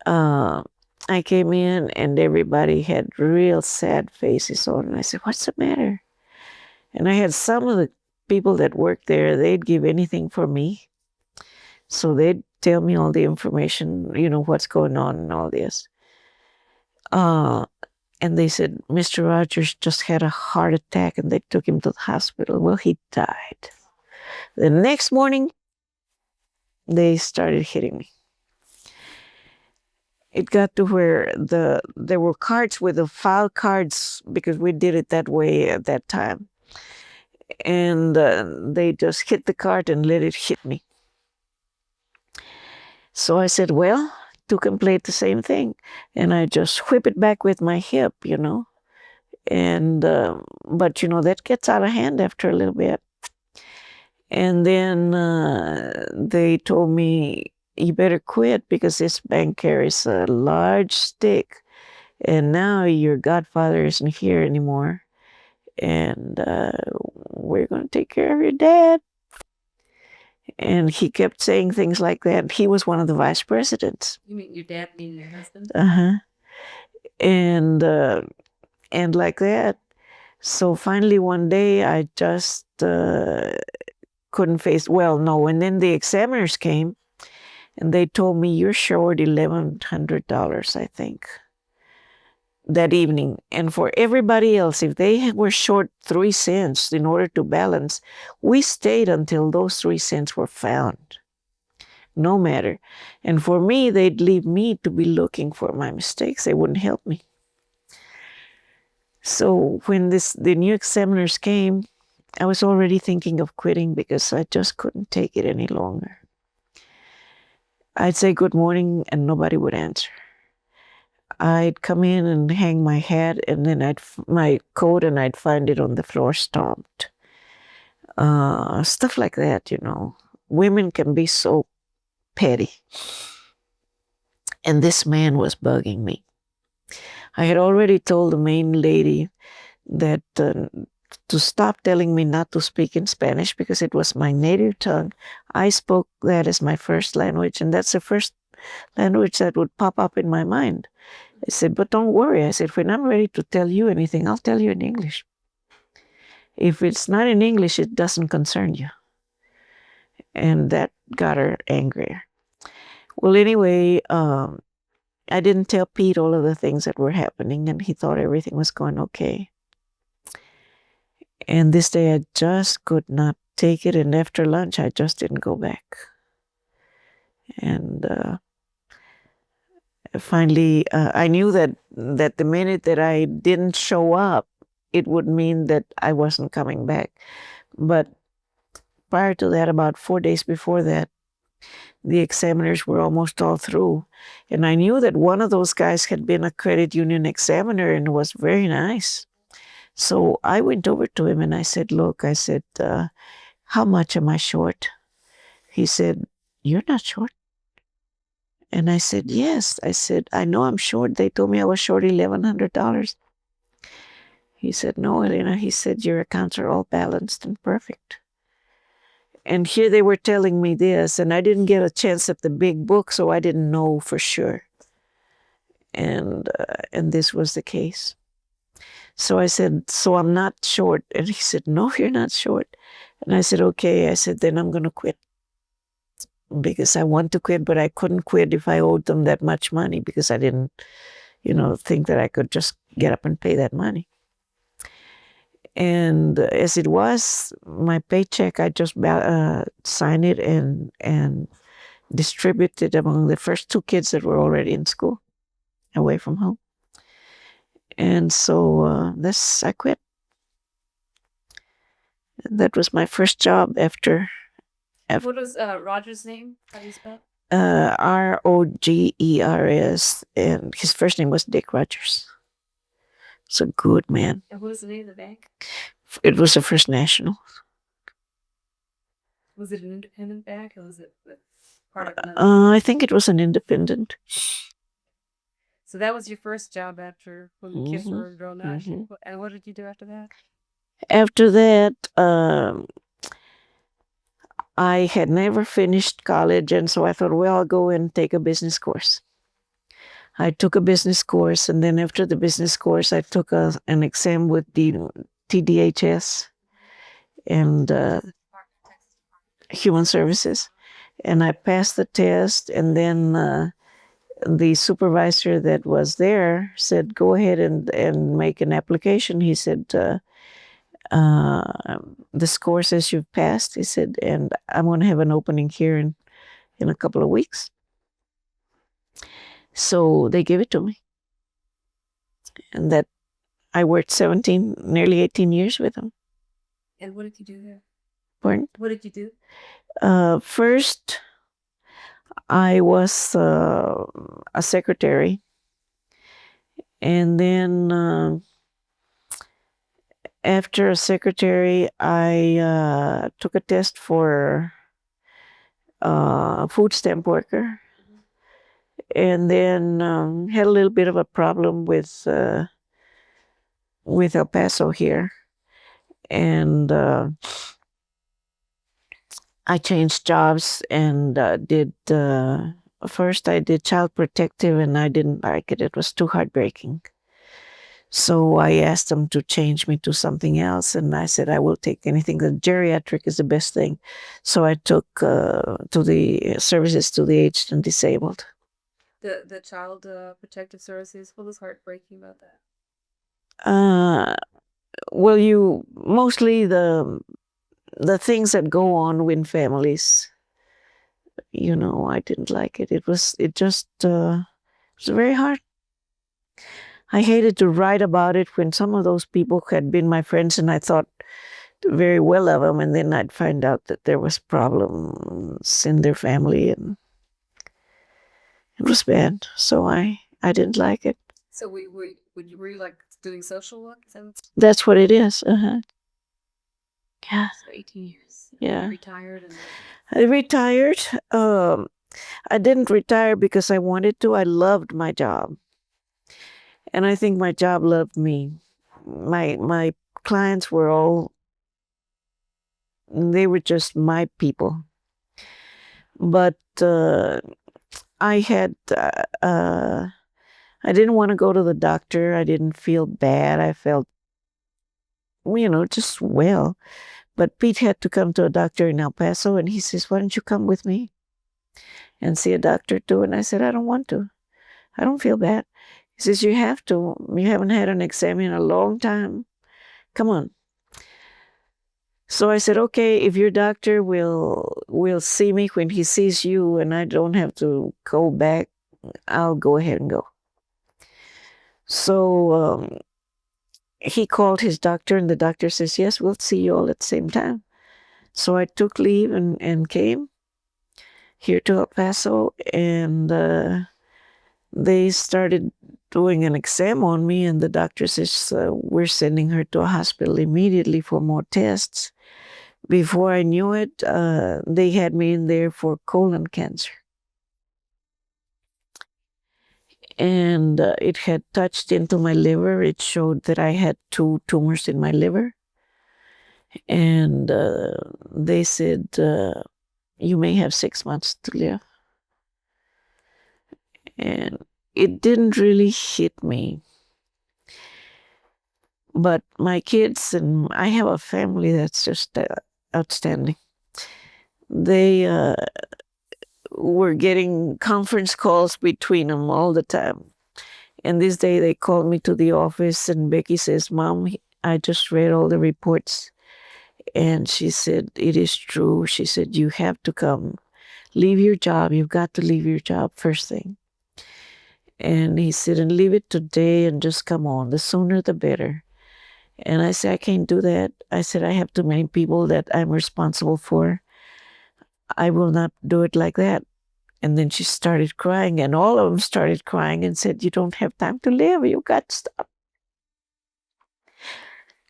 I came in, and everybody had real sad faces on. And I said, what's the matter? And I had some of the people that worked there, they'd give anything for me. So they'd tell me all the information, what's going on and all this. And they said, Mr. Rogers just had a heart attack, and they took him to the hospital. Well, he died. The next morning, they started hitting me. It got to where there were cards with the file cards, because we did it that way at that time. And they just hit the card and let it hit me. So I said, well, two can play the same thing. And I just whip it back with my hip, And, but, that gets out of hand after a little bit. And then they told me, you better quit, because this bank carries a large stick. And now your godfather isn't here anymore. And we're going to take care of your dad. And he kept saying things like that. He was one of the vice presidents. You mean your dad being your husband? Uh-huh. And like that. So finally one day I just couldn't face, and then the examiners came, and they told me, you're short $1,100, I think. that evening. And for everybody else, if they were short 3 cents in order to balance, we stayed until those 3 cents were found, no matter. And for me, they'd leave me to be looking for my mistakes. They wouldn't help me. So when the new examiners came, I was already thinking of quitting because I just couldn't take it any longer. I'd say good morning and nobody would answer. I'd come in and hang my hat and then my coat and I'd find it on the floor stomped. Stuff like that, Women can be so petty. And this man was bugging me. I had already told the main lady that to stop telling me not to speak in Spanish because it was my native tongue. I spoke that as my first language, and that's the first language that would pop up in my mind. I said, but don't worry. I said, when I'm ready to tell you anything, I'll tell you in English. If it's not in English, it doesn't concern you. And that got her angrier. Well, anyway, I didn't tell Pete all of the things that were happening, and he thought everything was going okay. And this day I just could not take it, and after lunch I just didn't go back. And finally, I knew that the minute that I didn't show up, it would mean that I wasn't coming back. But prior to that, about 4 days before that, the examiners were almost all through. And I knew that one of those guys had been a credit union examiner and was very nice. So I went over to him and I said, look, how much am I short? He said, you're not short. And I said, yes. I said, I know I'm short. They told me I was short $1,100. He said, no, Elena. He said, your accounts are all balanced and perfect. And here they were telling me this, and I didn't get a chance at the big book, so I didn't know for sure. And this was the case. So I said, so I'm not short. And he said, no, you're not short. And I said, okay. I said, then I'm going to quit. Because I want to quit, but I couldn't quit if I owed them that much money because I didn't, think that I could just get up and pay that money. And as it was, my paycheck, I just signed it and distributed among the first 2 kids that were already in school, away from home. And so I quit. And that was my first job after. What was Roger's name? How do you spell? Rogers, and his first name was Dick Rogers. He's a good man. And what was the name of the bank? It was the First National. Was it an independent bank or was it part of another? I think it was an independent. So that was your first job after when the kids were grown up. Mm-hmm. And what did you do after that? After that, I had never finished college, and so I thought, well, I'll go and take a business course. I took a business course, and then after the business course, I took an exam with the TDHS and Human Services, and I passed the test, and then the supervisor that was there said, go ahead and make an application. He said, the score says you've passed. He said, and I'm going to have an opening here in a couple of weeks. So they gave it to me. And that I worked nearly 18 years with them. And what did you do there? Pardon? What did you do? First, I was a secretary. And then after a secretary, I took a test for food stamp worker. And then had a little bit of a problem with El Paso here. And I changed jobs and first I did child protective and I didn't like it. It was too heartbreaking. So I asked them to change me to something else, and I said, I will take anything. The geriatric is the best thing. So I took to the services to the aged and disabled. The child protective services. What was heartbreaking about that? Well, you mostly the things that go on with families. I didn't like it. It was very hard. I hated to write about it when some of those people had been my friends and I thought very well of them, and then I'd find out that there was problems in their family, and it was bad. So I didn't like it. So were you like doing social work? That's what it is. Yeah. So 18 years. Yeah. You retired and I retired. I didn't retire because I wanted to. I loved my job. And I think my job loved me. My clients they were just my people. But I had, I didn't want to go to the doctor. I didn't feel bad. I felt, just well. But Pete had to come to a doctor in El Paso, and he says, "Why don't you come with me and see a doctor too?" And I said, "I don't want to. I don't feel bad." He says, "You have to. You haven't had an exam in a long time. Come on." So I said, "Okay, if your doctor will see me when he sees you and I don't have to go back, I'll go ahead and go." So he called his doctor, and the doctor says, "Yes, we'll see you all at the same time." So I took leave and came here to El Paso, and they started doing an exam on me, and the doctor says, "We're sending her to a hospital immediately for more tests." Before I knew it, they had me in there for colon cancer. And it had touched into my liver. It showed that I had 2 tumors in my liver. And they said, "You may have 6 months to live." And it didn't really hit me. But my kids, and I have a family that's just outstanding. They were getting conference calls between them all the time. And this day they called me to the office, and Becky says, "Mom, I just read all the reports." And she said, "It is true." She said, "You have to come. Leave your job. You've got to leave your job first thing." And he said, "And leave it today and just come on. The sooner the better." And I said, "I can't do that." I said, "I have too many people that I'm responsible for. I will not do it like that." And then she started crying, and all of them started crying and said, "You don't have time to live. You got to stop."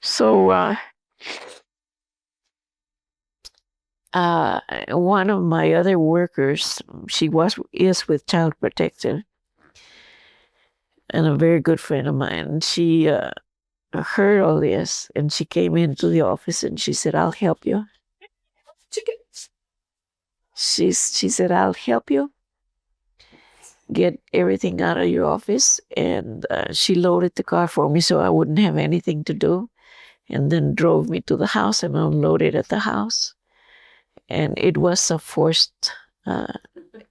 So one of my other workers, she is with Child Protective, and a very good friend of mine. She heard all this, and she came into the office and she said, "I'll help you." She said, "I'll help you get everything out of your office." And she loaded the car for me so I wouldn't have anything to do, and then drove me to the house and unloaded at the house. And it was a forced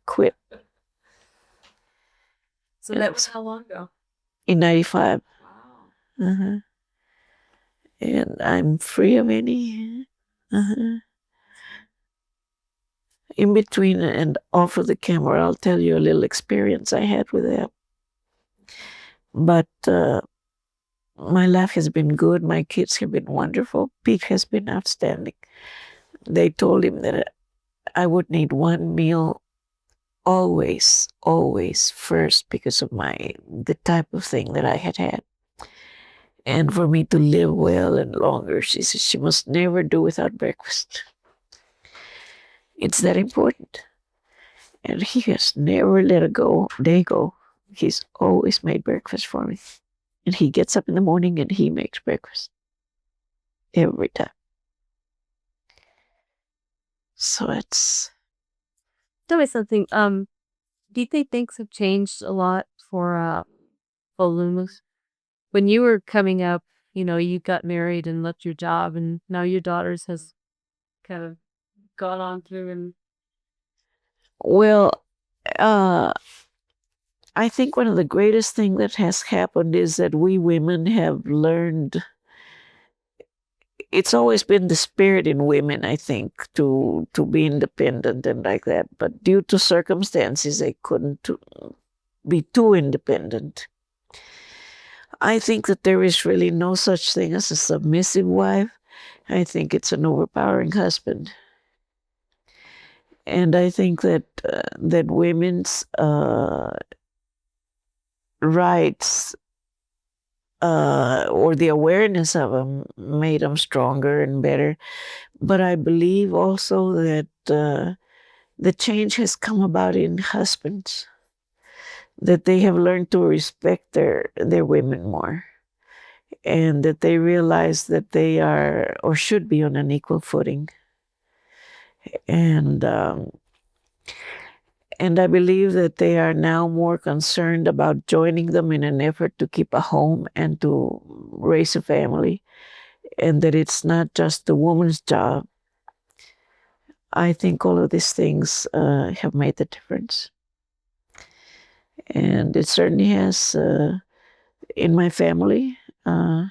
quit. So that was how long ago? In 95. Wow. Uh-huh. And I'm free of any. Uh-huh. In between and off of the camera, I'll tell you a little experience I had with that. But my life has been good. My kids have been wonderful. Pete has been outstanding. They told him that I would need one meal always, always first because of the type of thing that I had had. And for me to live well and longer, she says she must never do without breakfast. It's that important. And he has never let a day go. He's always made breakfast for me. And he gets up in the morning and he makes breakfast. Every time. So it's... Tell me something. Do you think things have changed a lot for Loomis? When you were coming up, you got married and left your job, and now your daughters has kind of gone on through and... Well, I think one of the greatest things that has happened is that we women have learned. It's always been the spirit in women, I think, to be independent and like that. But due to circumstances, they couldn't be too independent. I think that there is really no such thing as a submissive wife. I think it's an overpowering husband. And I think that that women's rights or the awareness of them made them stronger and better. But I believe also that the change has come about in husbands, that they have learned to respect their women more, and that they realize that they are or should be on an equal footing. And I believe that they are now more concerned about joining them in an effort to keep a home and to raise a family, and that it's not just the woman's job. I think all of these things have made the difference. And it certainly has in my family. And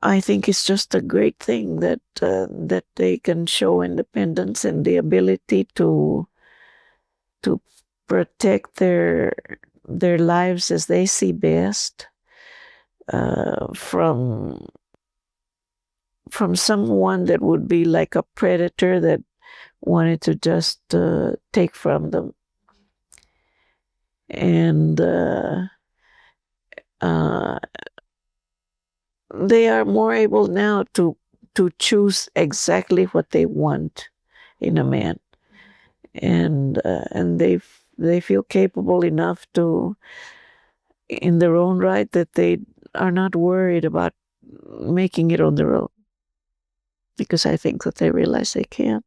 I think it's just a great thing that that they can show independence and the ability to protect their lives as they see best from someone that would be like a predator that wanted to just take from them. And they are more able now to choose exactly what they want in a man, and they feel capable enough to, in their own right, that they are not worried about making it on their own, because I think that they realize they can.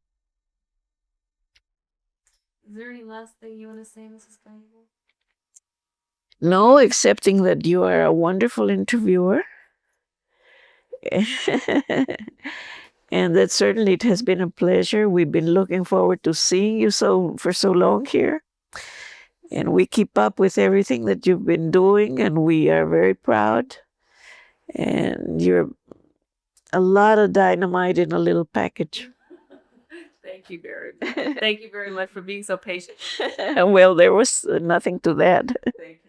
Is there any last thing you want to say, Mrs. Gallego? No, excepting that you are a wonderful interviewer. And that certainly it has been a pleasure. We've been looking forward to seeing you for so long here. And we keep up with everything that you've been doing, and we are very proud. And you're a lot of dynamite in a little package. Thank you very much. Thank you very much for being so patient. Well, there was nothing to that. Thank you.